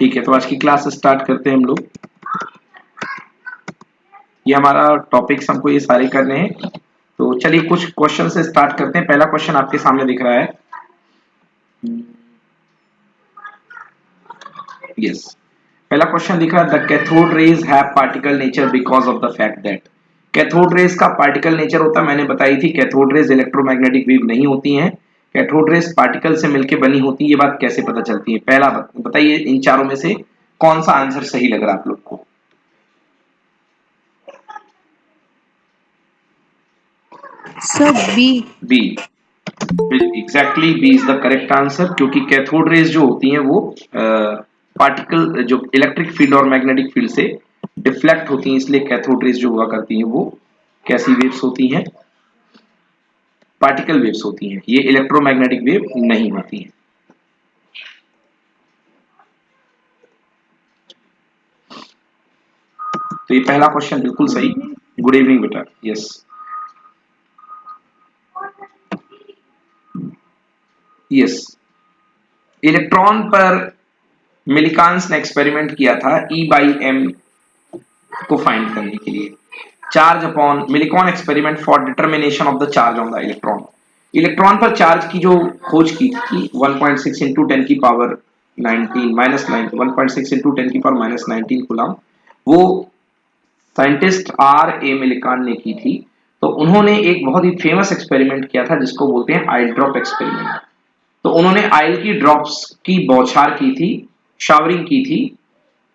ठीक है, तो आज की क्लास स्टार्ट करते हैं हम लोग। ये हमारा टॉपिक्स हमको ये सारे करने हैं, तो चलिए कुछ क्वेश्चन से स्टार्ट करते हैं। पहला क्वेश्चन आपके सामने दिख रहा है। यस, पहला क्वेश्चन दिख रहा है, the cathode rays have particle nature because of the fact that. Cathode rays का पार्टिकल नेचर होता है, मैंने बताई थी, कैथोड रेज इलेक्ट्रोमैग्नेटिक वेव नहीं होती हैं, कैथोड रेज पार्टिकल से मिलकर बनी होती है। ये बात कैसे पता चलती है? पहला बताइए, इन चारों में से कौन सा आंसर सही लग रहा है आप लोग को? Sir B. B, exactly B is the correct answer, क्योंकि कैथोड रेज जो होती हैं वो पार्टिकल जो इलेक्ट्रिक फील्ड और मैग्नेटिक फील्ड से डिफ्लेक्ट होती हैं, इसलिए कैथोड रेज जो हुआ करती हैं वो कैसी वेव्स होती हैं? पार्टिकल वेव्स होती हैं। ये इलेक्ट्रोमैग्नेटिक वेव नहीं होती हैं। तो ये पहला क्वेश्चन बिल्कुल सही। गुड इवनिंग बेटा। यस, यस, इलेक्ट्रॉन पर मिलिकान्स ने एक्सपेरिमेंट किया था E/m को फाइंड करने के लिए। Charge upon Millikan experiment for determination of the charge on the electron. Electron पर चार्ज की जो खोज की थी 1.6 इंटू 10 की पावर 19 माइनस 1.6 इंटू 10 की पावर माइनस 19 कूलम, वो साइंटिस्ट R. A. मिलिकॉन ने की थी। तो उन्होंने एक बहुत ही फेमस एक्सपेरिमेंट किया था जिसको बोलते हैं आइल ड्रॉप एक्सपेरिमेंट। तो उन्होंने आइल की ड्रॉप्स की बौछार की थी, शावरिंग की थी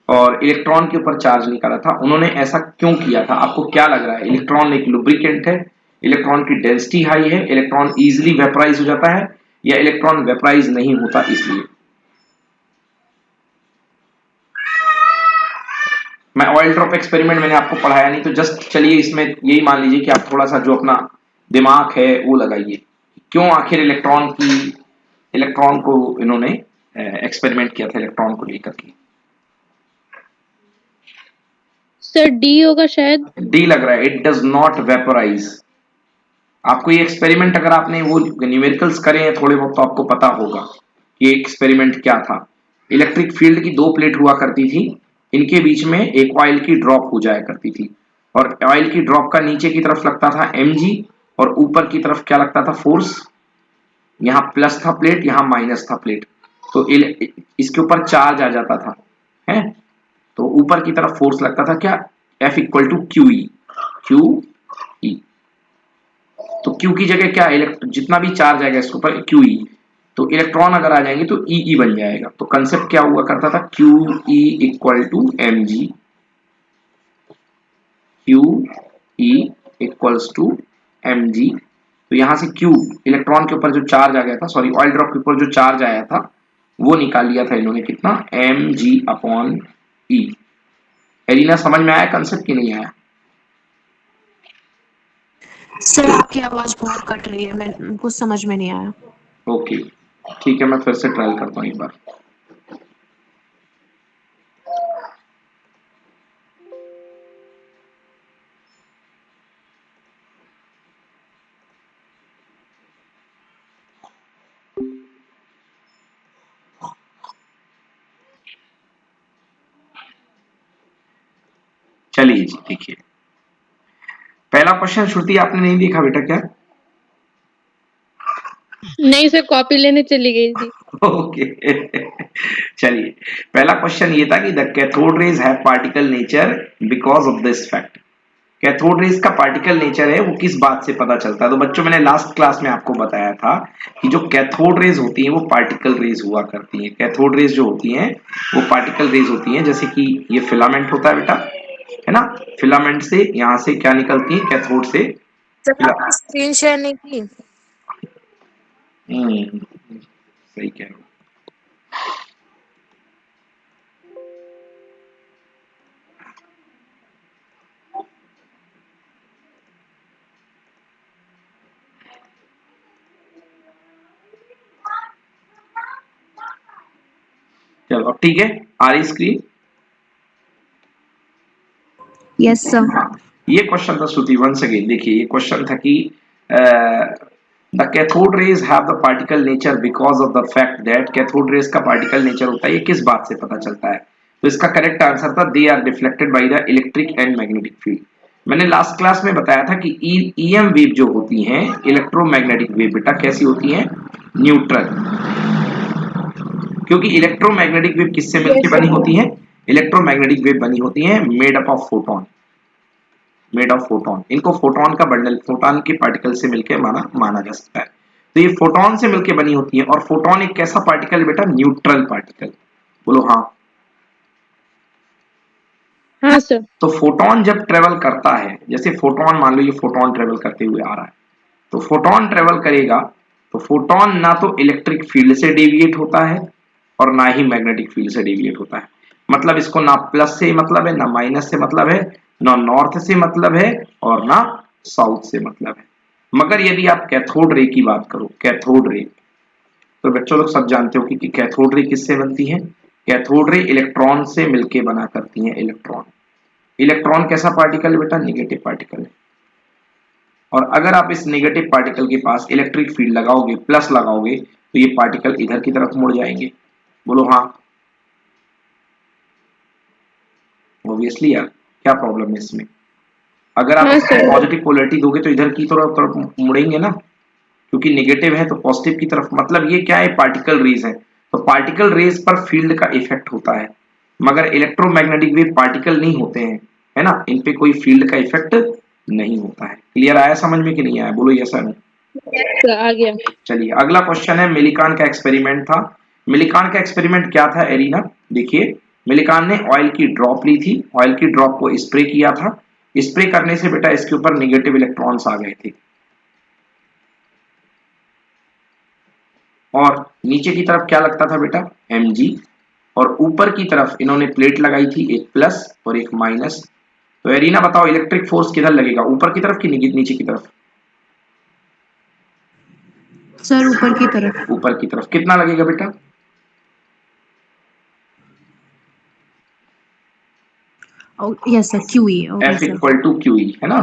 और इलेक्ट्रॉन के ऊपर चार्ज निकाला था। उन्होंने ऐसा क्यों किया था? आपको क्या लग रहा है? इलेक्ट्रॉन एक लुब्रिकेंट है, इलेक्ट्रॉन की डेंसिटी हाई है, इलेक्ट्रॉन इजीली वेपराइज हो जाता है, या इलेक्ट्रॉन वेपराइज नहीं होता इसलिए? मैं ऑयल ड्रॉप एक्सपेरिमेंट मैंने आपको पढ़ाया नहीं, तो जस्ट चलिए इसमें यही मान लीजिए कि आप थोड़ा सा जो अपना दिमाग है वो लगाइए। क्यों आखिर इलेक्ट्रॉन को इन्होंने एक्सपेरिमेंट किया था इलेक्ट्रॉन को लेकर के? सर डी होगा शायद। डी लग रहा है, इट डज नॉट वेपराइज। आपको ये एक्सपेरिमेंट अगर आपने वो न्यूमेरिकल्स करे हैं थोड़े बहुत तो आपको पता होगा ये एक्सपेरिमेंट क्या था। इलेक्ट्रिक फील्ड की दो प्लेट हुआ करती थी, इनके बीच में एक ऑयल की ड्रॉप हो जाया करती थी, और ऑयल की ड्रॉप का नीचे की तरफ लगता था mg और ऊपर की तरफ क्या लगता था? फोर्स। यहाँ प्लस था प्लेट, यहाँ माइनस था प्लेट, तो इसके ऊपर चार्ज आ जाता था, है? तो ऊपर की तरफ फोर्स लगता था क्या? F equal to Q E. तो Q की जगह क्या? जितना भी चार्ज आएगा इसके ऊपर QE, तो इलेक्ट्रॉन अगर आ जाएंगे तो EE बन जाएगा। तो कंसेप्ट क्या हुआ करता था? QE equal to mg, QE equals to mg। तो यहां से Q, इलेक्ट्रॉन के ऊपर जो चार्ज आ गया था, सॉरी ऑयल ड्रॉप के ऊपर जो चार्ज आया था वो निकाल लिया था इन्होंने, कितना? mg upon E। एरिना समझ में आया कंसेप्ट कि नहीं आया? सर आपकी आवाज बहुत कट रही है, मैं कुछ समझ में नहीं आया। ओके, ठीक है, मैं फिर से ट्राई करता हूँ एक बार। चलिए जी, देखिए पहला क्वेश्चन श्रुति आपने नहीं देखा बेटा क्या? नहीं सर, कॉपी लेने चली गई थी। ओके चलिए, पहला क्वेश्चन ये था कि the cathode rays have particle nature because of this fact. Cathode rays का पार्टिकल नेचर है वो किस बात से पता चलता है? तो बच्चों मैंने लास्ट क्लास में आपको बताया था कि जो कैथोड रेज होती हैं वो पार्टिकल रेज हुआ करती हैं। कैथोड रेज जो होती हैं वो पार्टिकल रेज होती हैं, जैसे कि ये फिलामेंट होता है बेटा, है ना? फिलामेंट से यहाँ से क्या निकलती है? कैथोड से सर आपने स्क्रीन शेयर नहीं की। सही कह रहे हो। चलो अब ठीक है, आ रही स्क्रीन? Yes sir. हाँ, ये क्वेश्चन था श्रुति, वंस अगेन देखिए, ये क्वेश्चन था कि the cathode rays have the particle nature because of the fact that, cathode rays का पार्टिकल नेचर होता है, ये किस बात से पता चलता है? तो इसका करेक्ट आंसर था they are deflected by the electric and magnetic field. मैंने लास्ट क्लास में बताया था कि ईएम वेव जो होती हैं, इलेक्ट्रोमैग्नेटिक वेव बेटा कैसी होती हैं? न्यूट्रल। क्योंकि इलेक्ट्रोमैग्नेटिक वेव किससे मिलकर बनी होती है? इलेक्ट्रोमैग्नेटिक वेव बनी होती है made up of photon, made of photon. इनको फोटोन का बंडल, फोटोन के पार्टिकल से मिलकर माना जा सकता है। तो ये फोटोन से मिलकर बनी होती है, और फोटोन एक कैसा पार्टिकल बेटा? Neutral particle. बोलो हाँ। हाँ सर। तो फोटोन जब ट्रेवल करता है, जैसे फोटोन मान लो ये फोटोन ट्रेवल करते हुए आ रहा है, तो फोटोन ट्रेवल करेगा तो फोटोन ना तो इलेक्ट्रिक फील्ड से डेविएट होता है और ना ही मैग्नेटिक फील्ड से डेविएट होता है। मतलब इसको ना प्लस से मतलब है, ना माइनस से मतलब है, ना नॉर्थ से मतलब है, और ना साउथ से मतलब है। मगर यदि आप कैथोड रे की बात करो, कैथोड रे, तो बच्चों लोग सब जानते हो कि कैथोड रे किससे बनती है? कैथोड रे इलेक्ट्रॉन से मिलके बना करती है। इलेक्ट्रॉन, इलेक्ट्रॉन कैसा पार्टिकल है बेटा? नेगेटिव पार्टिकल है। और अगर आप इस नेगेटिव पार्टिकल के पास इलेक्ट्रिक फील्ड लगाओगे, प्लस लगाओगे, तो ये पार्टिकल इधर की तरफ मुड़ जाएंगे। बोलो हाँ। ऑब्वियसली यार, क्या प्रॉब्लम है इसमें? अगर आप हाँ सर। पॉजिटिव पोलैरिटी दोगे तो इधर की तरफ मुड़ेंगे ना, क्योंकि नेगेटिव है तो पॉजिटिव की तरफ। मतलब ये क्या है? पार्टिकल रेज है, तो पार्टिकल रेज पर फील्ड का इफेक्ट होता है। मगर इलेक्ट्रोमैग्नेटिक वेव पार्टिकल नहीं होते हैं, है ना, इन पे कोई फील्ड का इफेक्ट नहीं होता है। क्लियर आया समझ में कि नहीं आया? बोलो यस सर। सर आ गया। चलिए अगला क्वेश्चन है, मिलिकान का एक्सपेरिमेंट था। मिलिकान का एक्सपेरिमेंट क्या था एरिना? देखिए, मिलिकान ने ऑयल की ड्रॉप ली थी, ऑयल की ड्रॉप को स्प्रे किया था। स्प्रे करने से बेटा इसके ऊपर नेगेटिव इलेक्ट्रॉन्स आ गए थे, और नीचे की तरफ क्या लगता था बेटा? Mg। और ऊपर की तरफ इन्होंने प्लेट लगाई थी, एक प्लस और एक माइनस। तो एरिना बताओ इलेक्ट्रिक फोर्स किधर लगेगा, ऊपर की तरफ कि नीचे की तरफ? सर ऊपर की तरफ। ऊपर की तरफ। कितना लगेगा बेटा? Yes sir, QE। Okay F sir. Equal to Q E, है ना?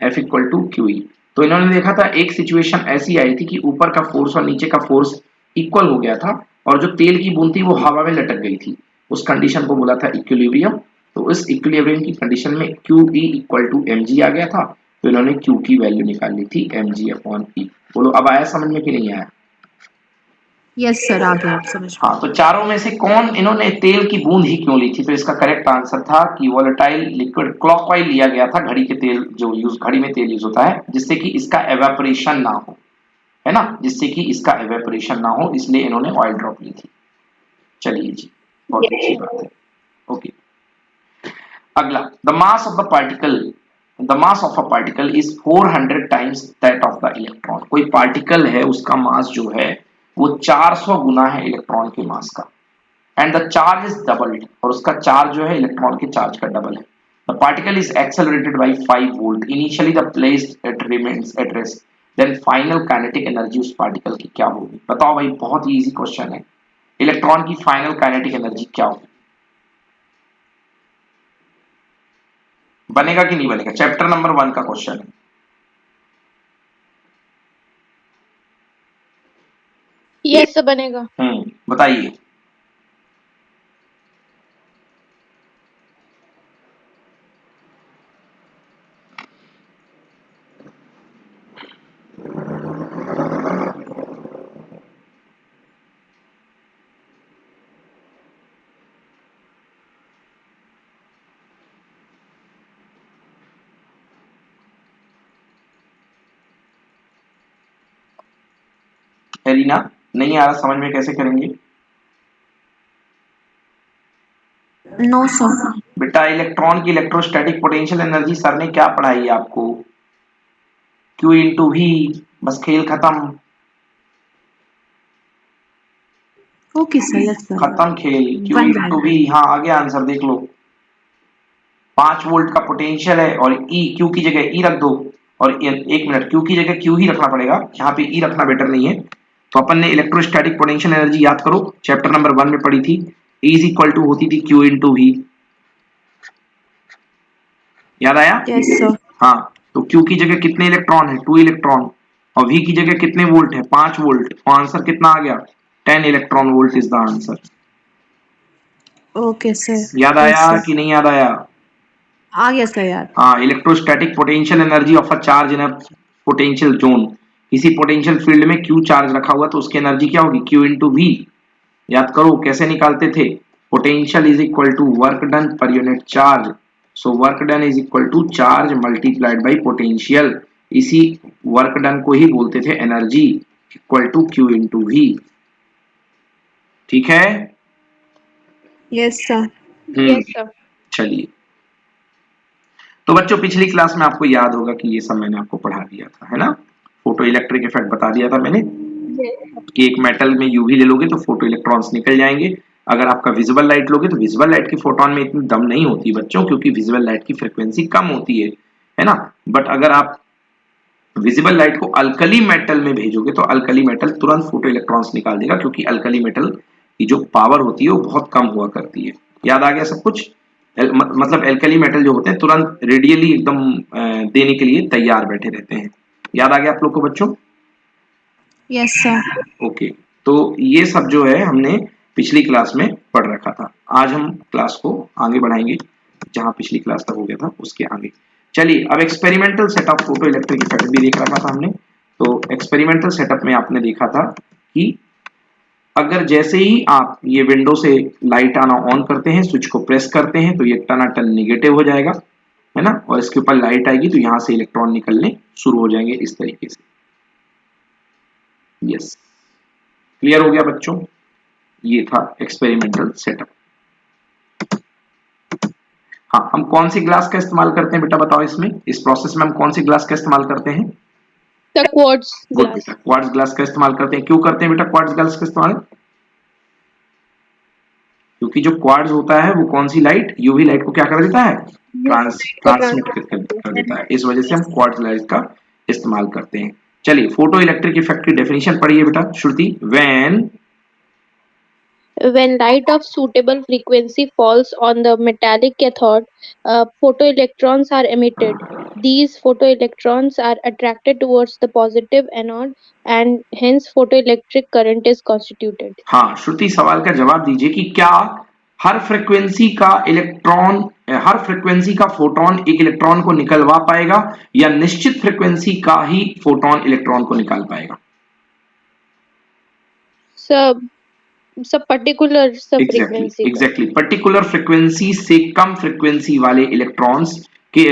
F equal to Q E. तो इन्होंने देखा था एक सिचुएशन ऐसी आई थी कि ऊपर का फोर्स और नीचे का फोर्स इक्वल हो गया था, और जो तेल की बूंद थी वो हवा में लटक गई थी। उस कंडीशन को बोला था इक्विलिब्रियम। तो इस इक्विलिब्रियम की कंडीशन में Q E equal to M G आ गया था, तो इन्होंने क्यू की वैल्यू निकाल ली थी एम जी अपॉन ई। बोलो अब आया समझ में कि नहीं आया? यस सर, आ गया आप समझ में। हाँ, तो चारों में से कौन इन्होंने तेल की बूंद ही क्यों ली थी? तो इसका करेक्ट आंसर था कि वोलेटाइल लिक्विड क्लॉकवाइज लिया गया था। घड़ी के तेल जो यूज, घड़ी में तेल यूज होता है जिससे कि इसका एवेपोरेशन ना हो, है ना, जिससे कि इसका एवेपोरेशन ना हो, इसलिए इन्होंने ऑयल ड्रॉप ली थी। चलिए जी, बहुत अच्छी बात है। ओके, अगला, the mass of the particle, the mass of a particle is 400 times that of the electron. कोई पार्टिकल है, उसका मास जो है वो 400 गुना है इलेक्ट्रॉन के मास का। And the charge is doubled, और उसका चार्ज जो है इलेक्ट्रॉन के चार्ज का डबल है। The particle is accelerated by 5 volt initially the placed it remains at rest, then final kinetic energy उस पार्टिकल की क्या होगी? बताओ भाई, बहुत ही इजी क्वेश्चन है। इलेक्ट्रॉन की फाइनल काइनेटिक एनर्जी क्या होगी? बनेगा कि नहीं बनेगा? चैप्टर नंबर 1 का क्वेश्चन है। यस सर बनेगा। बताइए। एलिना, नहीं आ रहा समझ में, कैसे करेंगे? No sir. बेटा इलेक्ट्रॉन की इलेक्ट्रोस्टैटिक पोटेंशियल एनर्जी सर ने क्या पढ़ाई है आपको? Q इंटू वी, बस खेल खत्म। Okay sir, yes sir. खत्म खेल। Q बन इंटू जाएगा। वी, हाँ आगे आंसर देख लो। 5 वोल्ट का पोटेंशियल है, और ई, क्यू की जगह ई रख दो, और एक मिनट, क्यू की जगह क्यू ही रखना पड़ेगा, यहाँ पे ई रखना बेटर नहीं है। तो अपन ने इलेक्ट्रोस्टैटिक पोटेंशियल एनर्जी याद करो, चैप्टर नंबर 1 में पढ़ी थी, E इज इक्वल टू होती थी Q इंटू वी। याद आया? Yes sir. हाँ, तो Q की जगह कितने इलेक्ट्रॉन है? 2 इलेक्ट्रॉन। और V की जगह कितने वोल्ट है, 5 वोल्ट, तो आंसर कितना आ गया, 10 electron volt is the answer. Okay sir. याद यस आया सर, कि नहीं याद आया? आ गया सर याद। हाँ, electrostatic potential energy of a charge in a potential zone. किसी पोटेंशियल फील्ड में Q चार्ज रखा हुआ तो उसकी एनर्जी क्या होगी, Q इंटू V। याद करो कैसे निकालते थे, potential is equal to work done per unit charge, so work done is equal to charge multiplied by potential. इसी वर्क डन को ही बोलते थे energy, equal to Q into V। ठीक है? Yes sir. Yes sir. चलिए, तो बच्चों पिछली क्लास में आपको याद होगा कि ये सब मैंने आपको पढ़ा दिया था, है ना? फोटो इलेक्ट्रिक इफेक्ट बता दिया था मैंने कि एक मेटल में यूवी ले लोगे तो फोटो इलेक्ट्रॉन्स निकल जाएंगे। अगर आपका विजिबल लाइट लोगे तो विजिबल लाइट की फोटोन में इतनी दम नहीं होती बच्चों, क्योंकि विजिबल लाइट की फ्रीक्वेंसी कम होती है ना? बट अगर आप विजिबल लाइट को अल्कली मेटल में भेजोगे तो अल्कली मेटल तुरंत फोटो इलेक्ट्रॉन्स निकाल देगा, क्योंकि अल्कली मेटल की जो पावर होती है वो बहुत कम हुआ करती है। याद आ गया सब कुछ? मतलब एल्कली मेटल जो होते हैं तुरंत रेडियली एकदम देने के लिए तैयार बैठे रहते हैं। याद आ गया आप लोग को बच्चों? Yes sir. ओके, तो ये सब जो है हमने पिछली क्लास में पढ़ रखा था। आज हम क्लास को आगे बढ़ाएंगे, जहां पिछली क्लास तक हो गया था उसके आगे। चलिए, अब experimental setup photo electric effect भी देख रखा था हमने। तो एक्सपेरिमेंटल सेटअप में आपने देखा था कि अगर जैसे ही आप ये विंडो से लाइट आना ऑन करते हैं, स्विच को प्रेस करते हैं, तो ये टनाटन नेगेटिव हो जाएगा, है ना? और इसके ऊपर लाइट आएगी तो यहां से इलेक्ट्रॉन निकलने शुरू हो जाएंगे इस तरीके से। यस, क्लियर हो गया बच्चों? ये था एक्सपेरिमेंटल सेटअप। हाँ, हम कौन सी ग्लास का इस्तेमाल करते हैं बेटा बताओ, इसमें इस प्रोसेस में हम कौन सी ग्लास का इस्तेमाल करते हैं? The quartz good glass. बेटा, क्वार्ट्ज ग्लास का इस्तेमाल करते हैं। क्यों करते हैं बेटा क्वार्ट्ज ग्लास का इस्तेमाल? क्योंकि जो क्वार्ट्ज होता है वो कौन सी लाइट, यूवी लाइट को क्या कर देता है, ट्रांसमिट कर देता है। इस वजह से हम क्वार्ट्ज लाइट का इस्तेमाल करते हैं। चलिए, फोटो इलेक्ट्रिक इफेक्ट की डेफिनेशन पढ़िए बेटा श्रुति। When light of suitable frequency falls on the metallic cathode, photoelectrons are emitted. These photoelectrons are attracted towards the positive anode, and hence photoelectric current is constituted. हाँ श्रुति, सवाल का जवाब दीजिए कि क्या हर फ्रीक्वेंसी का फोटोन एक इलेक्ट्रॉन को निकलवा पाएगा, या निश्चित फ्रीक्वेंसी का ही फोटोन इलेक्ट्रॉन को निकाल पाएगा? सब particular frequency exactly, particular frequency से कम फ्रीक्वेंसी वाले इलेक्ट्रॉन्स के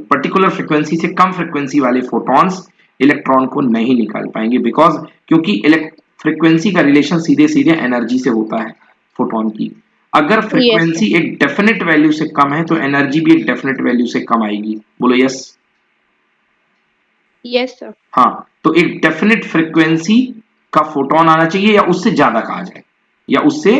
पर्टिकुलर फ्रीक्वेंसी से कम फ्रीक्वेंसी वाले फोटॉन्स इलेक्ट्रॉन को नहीं निकाल पाएंगे, बिकॉज क्योंकि फ्रीक्वेंसी का रिलेशन सीधे सीधे एनर्जी से होता है फोटोन की। अगर फ्रीक्वेंसी एक डेफिनेट वैल्यू से कम है तो एनर्जी भी एक डेफिनेट वैल्यू से कम आएगी। बोलो यस। Yes sir. हाँ, तो एक डेफिनेट फ्रीक्वेंसी का फोटोन आना चाहिए, या उससे ज्यादा कहा जाए, या उससे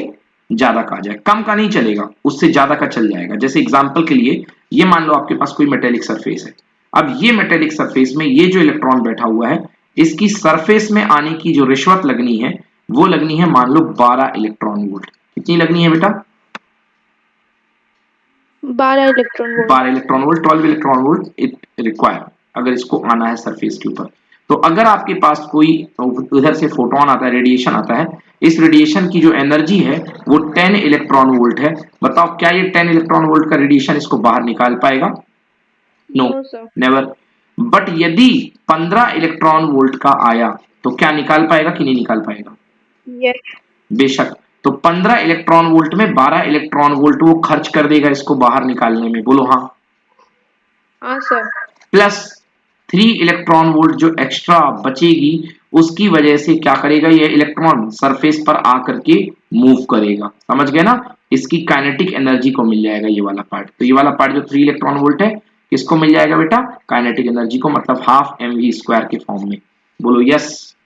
ज्यादा कहा जाए। कम का नहीं चलेगा, उससे ज्यादा का चल जाएगा। जैसे एग्जांपल के लिए ये मान लो आपके पास कोई मेटेलिक सरफेस है। अब ये मेटेलिक सरफेस में ये जो इलेक्ट्रॉन बैठा हुआ है, इसकी सरफेस में आने की जो रिश्वत लगनी है वो लगनी है मान लो 12 इलेक्ट्रॉन वोल्ट। कितनी लगनी है बेटा? 12 electron volt. 12 electron volt, 12 electron volt it require, अगर इसको आना है सरफेस के ऊपर। तो अगर आपके पास कोई उधर से फोटोन आता है, रेडिएशन आता है, इस रेडिएशन की जो एनर्जी है वो 10 इलेक्ट्रॉन वोल्ट है। बताओ क्या ये 10 इलेक्ट्रॉन वोल्ट का रेडिएशन इसको बाहर निकाल पाएगा? No, never. बट यदि 15 इलेक्ट्रॉन वोल्ट का आया तो क्या निकाल पाएगा कि नहीं निकाल पाएगा? यस। बेशक। तो 15 इलेक्ट्रॉन वोल्ट में 12 इलेक्ट्रॉन वोल्ट वो खर्च कर देगा इसको बाहर निकालने में। बोलो हाँ। हाँ सर। प्लस 3 इलेक्ट्रॉन वोल्ट जो एक्स्ट्रा बचेगी, उसकी वजह से क्या करेगा ये इलेक्ट्रॉन सरफेस पर आकर के मूव करेगा। समझ गए ना? इसकी काइनेटिक एनर्जी को मिल जाएगा ये वाला पार्ट। तो ये वाला पार्ट जो 3 इलेक्ट्रॉन वोल्ट है किसको मिल जाएगा बेटा? काइनेटिक एनर्जी को, मतलब हाफ mv² के फॉर्म में। बोलो यस।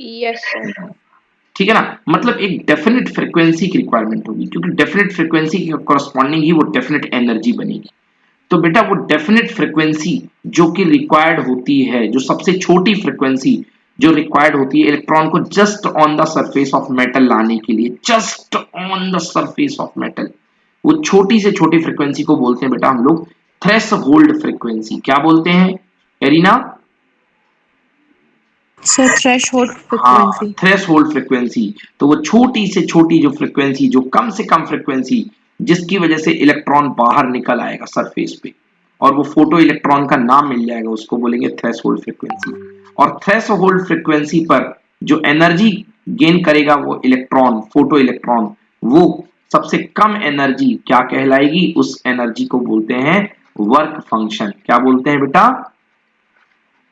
Yes sir. ठीक है ना? मतलब एक डेफिनेट फ्रीक्वेंसी की रिक्वायरमेंट होगी, क्योंकि डेफिनेट फ्रीक्वेंसी के कॉरस्पॉन्डिंग ही वो डेफिनेट एनर्जी बनेगी। तो बेटा वो डेफिनेट फ्रीक्वेंसी जो कि रिक्वायर्ड होती है, जो सबसे छोटी फ्रीक्वेंसी जो रिक्वायर्ड होती है इलेक्ट्रॉन को just on the surface of metal लाने के लिए, just on the surface of metal, वो छोटी से छोटी फ्रीक्वेंसी को बोलते हैं बेटा हम लोग थ्रेशोल्ड फ्रीक्वेंसी। क्या बोलते हैं एरिना? सर थ्रेशोल्ड हाँ, फ्रीक्वेंसी। Threshold frequency. तो वो छोटी से छोटी जो फ्रीक्वेंसी, जो कम से कम फ्रीक्वेंसी, जिसकी वजह से इलेक्ट्रॉन बाहर निकल आएगा सरफेस पे और वो फोटो इलेक्ट्रॉन का नाम मिल जाएगा, उसको बोलेंगे थ्रेशोल्ड फ्रीक्वेंसी। और थ्रेशोल्ड फ्रीक्वेंसी पर जो एनर्जी गेन करेगा वो इलेक्ट्रॉन, फोटो इलेक्ट्रॉन, वो सबसे कम एनर्जी क्या कहलाएगी? उस एनर्जी को बोलते हैं वर्क फंक्शन। क्या बोलते हैं बेटा?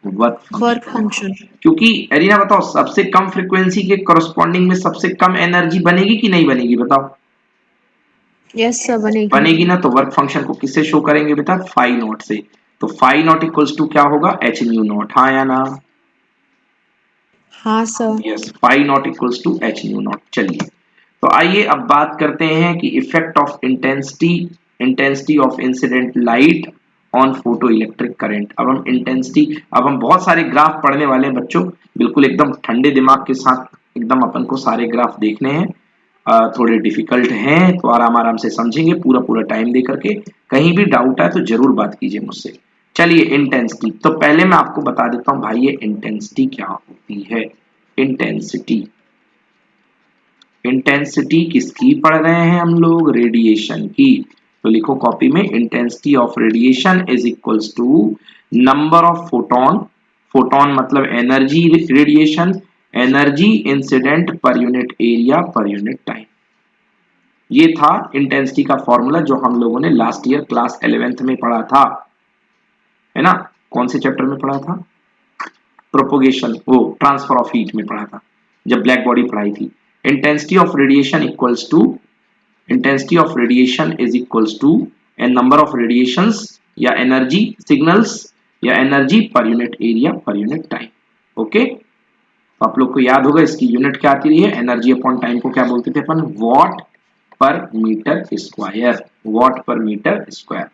Work work function. फंक्शन। क्योंकि एरिना बताओ, सबसे कम फ्रीक्वेंसी के करस्पॉन्डिंग में सबसे कम एनर्जी बनेगी कि नहीं बनेगी? बताओ। यस सर बनेगी। बनेगी ना। तो वर्क फंक्शन को किससे शो करेंगे बेटा? फाई नॉट से। तो फाई नॉट इक्वल्स टू क्या होगा? H nu naught. हाँ या ना? हाँ sir. Yes, phi naught equals to H nu naught. चलिए, तो आइए अब बात करते हैं कि effect of intensity of incident light on photo electric current. अब हम बहुत सारे ग्राफ पढ़ने वाले हैं बच्चों, बिल्कुल एकदम ठंडे दिमाग के साथ एकदम अपन को सारे ग्राफ देखने हैं। थोड़े डिफिकल्ट हैं तो आराम आराम से समझेंगे, पूरा पूरा टाइम दे करके। कहीं भी डाउट आए तो जरूर बात कीजिए मुझसे। चलिए, इंटेंसिटी तो पहले मैं आपको बता देता हूं भाई, ये इंटेंसिटी क्या होती है। इंटेंसिटी इंटेंसिटी किसकी पढ़ रहे हैं हम लोग? रेडिएशन की। तो लिखो कॉपी में, intensity of radiation is equals to number of photon. Photon मतलब एनर्जी रेडिएशन, एनर्जी इंसिडेंट पर यूनिट एरिया पर यूनिट टाइम। ये था इंटेंसिटी का फॉर्मूला जो हम लोगों ने लास्ट ईयर क्लास 11th में पढ़ा था, है ना? कौन से चैप्टर में पढ़ा था? प्रोपोगेशन, वो ट्रांसफर ऑफ हीट में पढ़ा था जब ब्लैक बॉडी पढ़ाई थी। Intensity of radiation equals to, intensity of radiation is equals to N number of radiations या एनर्जी सिग्नल्स या एनर्जी पर यूनिट एरिया पर यूनिट टाइम। ओके, तो आप लोग को याद होगा इसकी यूनिट क्या आती रही है? एनर्जी अपॉन टाइम को क्या बोलते थे अपन? वॉट पर मीटर स्क्वायर। वॉट पर मीटर स्क्वायर,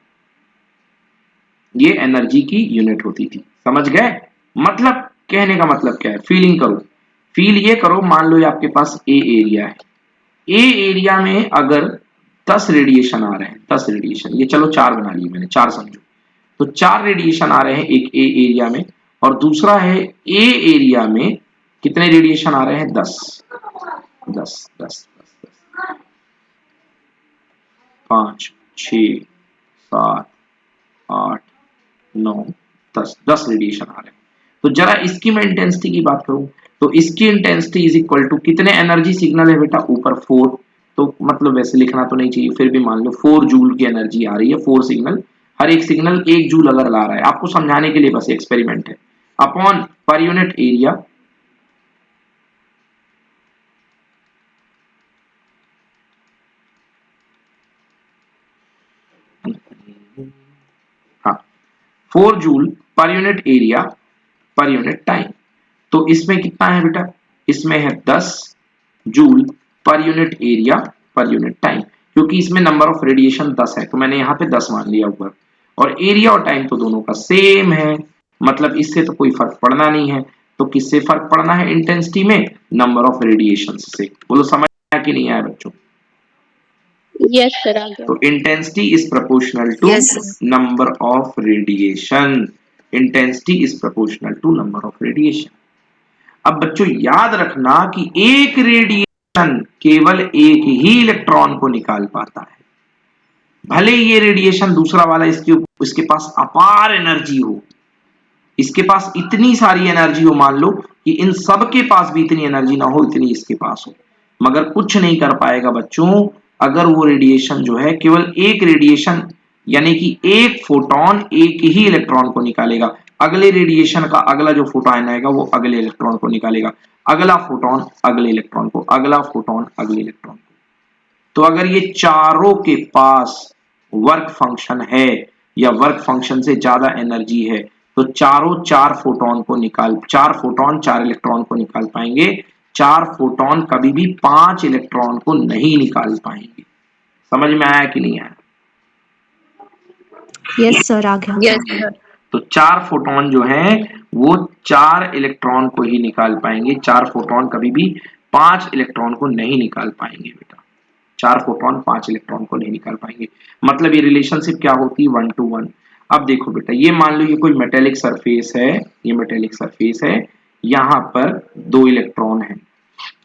ये एनर्जी की यूनिट होती थी। समझ गए? मतलब कहने का मतलब क्या है? फीलिंग करो। फील ये करो, मान लो ये आपके पास ए एरिया है। ए एरिया में अगर 10 रेडिएशन आ रहे हैं, 10 रेडिएशन, ये चलो 4 बना लिए मैंने, 4 समझो। तो 4 रेडिएशन आ रहे हैं एक ए एरिया में, और दूसरा है ए एरिया में कितने रेडिएशन आ रहे हैं? 10 10 10 10 5 6 7 8 9 10 10 रेडिएशन आ रहे हैं। तो जरा इसकी मैं इंटेंसिटी की बात करूं, तो इसकी इंटेंसिटी इज इक्वल टू कितने एनर्जी सिग्नल है बेटा? ऊपर 4। तो मतलब वैसे लिखना तो नहीं चाहिए, फिर भी मान लो 4 जूल की एनर्जी आ रही है। 4 सिग्नल, हर एक सिग्नल 1 जूल अगर ला रहा है, आपको समझाने के लिए बस एक्सपेरिमेंट है, अपॉन पर यूनिट एरिया। हाँ, 4 जूल पर यूनिट एरिया पर यूनिट टाइम। तो इसमें कितना है बेटा? इसमें है 10 जूल पर यूनिट एरिया पर यूनिट टाइम, क्योंकि इसमें नंबर ऑफ रेडिएशन 10 है तो मैंने यहाँ पे 10 मान लिया ऊपर। और एरिया और टाइम तो दोनों का सेम है, मतलब इससे तो कोई फर्क पड़ना नहीं है। तो किससे फर्क पड़ना है इंटेंसिटी में? नंबर ऑफ रेडिएशन से। बोलो समझ आया कि नहीं आया बच्चों? यस सर, आ गया। तो intensity is proportional to yes sir. Number of radiation. Intensity is proportional to number of radiation. अब बच्चों याद रखना कि एक रेडिएशन केवल एक ही इलेक्ट्रॉन को निकाल पाता है, भले ये रेडिएशन दूसरा वाला इसके पास अपार एनर्जी हो, इसके पास इतनी सारी एनर्जी हो, मान लो कि इन सब के पास भी इतनी एनर्जी ना हो इतनी इसके पास हो, मगर कुछ नहीं कर पाएगा बच्चों अगर वो रेडिएशन जो है केवल एक रेडिएशन, यानी कि एक फोटोन एक ही इलेक्ट्रॉन को निकालेगा, अगले रेडिएशन का अगला जो फोटोन आएगा वो अगले इलेक्ट्रॉन को निकालेगा, अगला फोटोन अगले इलेक्ट्रॉन को, अगला फोटोन अगले इलेक्ट्रॉन को। तो अगर ये चारों के पास वर्क फंक्शन है या वर्क फंक्शन से ज्यादा एनर्जी है, तो चारों 4 फोटोन को निकाल, 4 फोटोन 4 इलेक्ट्रॉन को निकाल पाएंगे। 4 फोटोन कभी भी 5 इलेक्ट्रॉन को नहीं निकाल पाएंगे। समझ में आया कि नहीं आया? यस सर, आ गया। Yes sir. तो 4 फोटोन जो हैं वो 4 इलेक्ट्रॉन को ही निकाल पाएंगे। 4 फोटोन कभी भी 5 इलेक्ट्रॉन को नहीं निकाल पाएंगे बेटा। 4 फोटोन 5 इलेक्ट्रॉन को नहीं निकाल पाएंगे। मतलब ये रिलेशनशिप क्या होती है? 1 to 1। अब देखो बेटा, ये मान लो ये कोई मेटेलिक सरफेस है, ये मेटेलिक सरफेस है, यहाँ पर 2 इलेक्ट्रॉन है।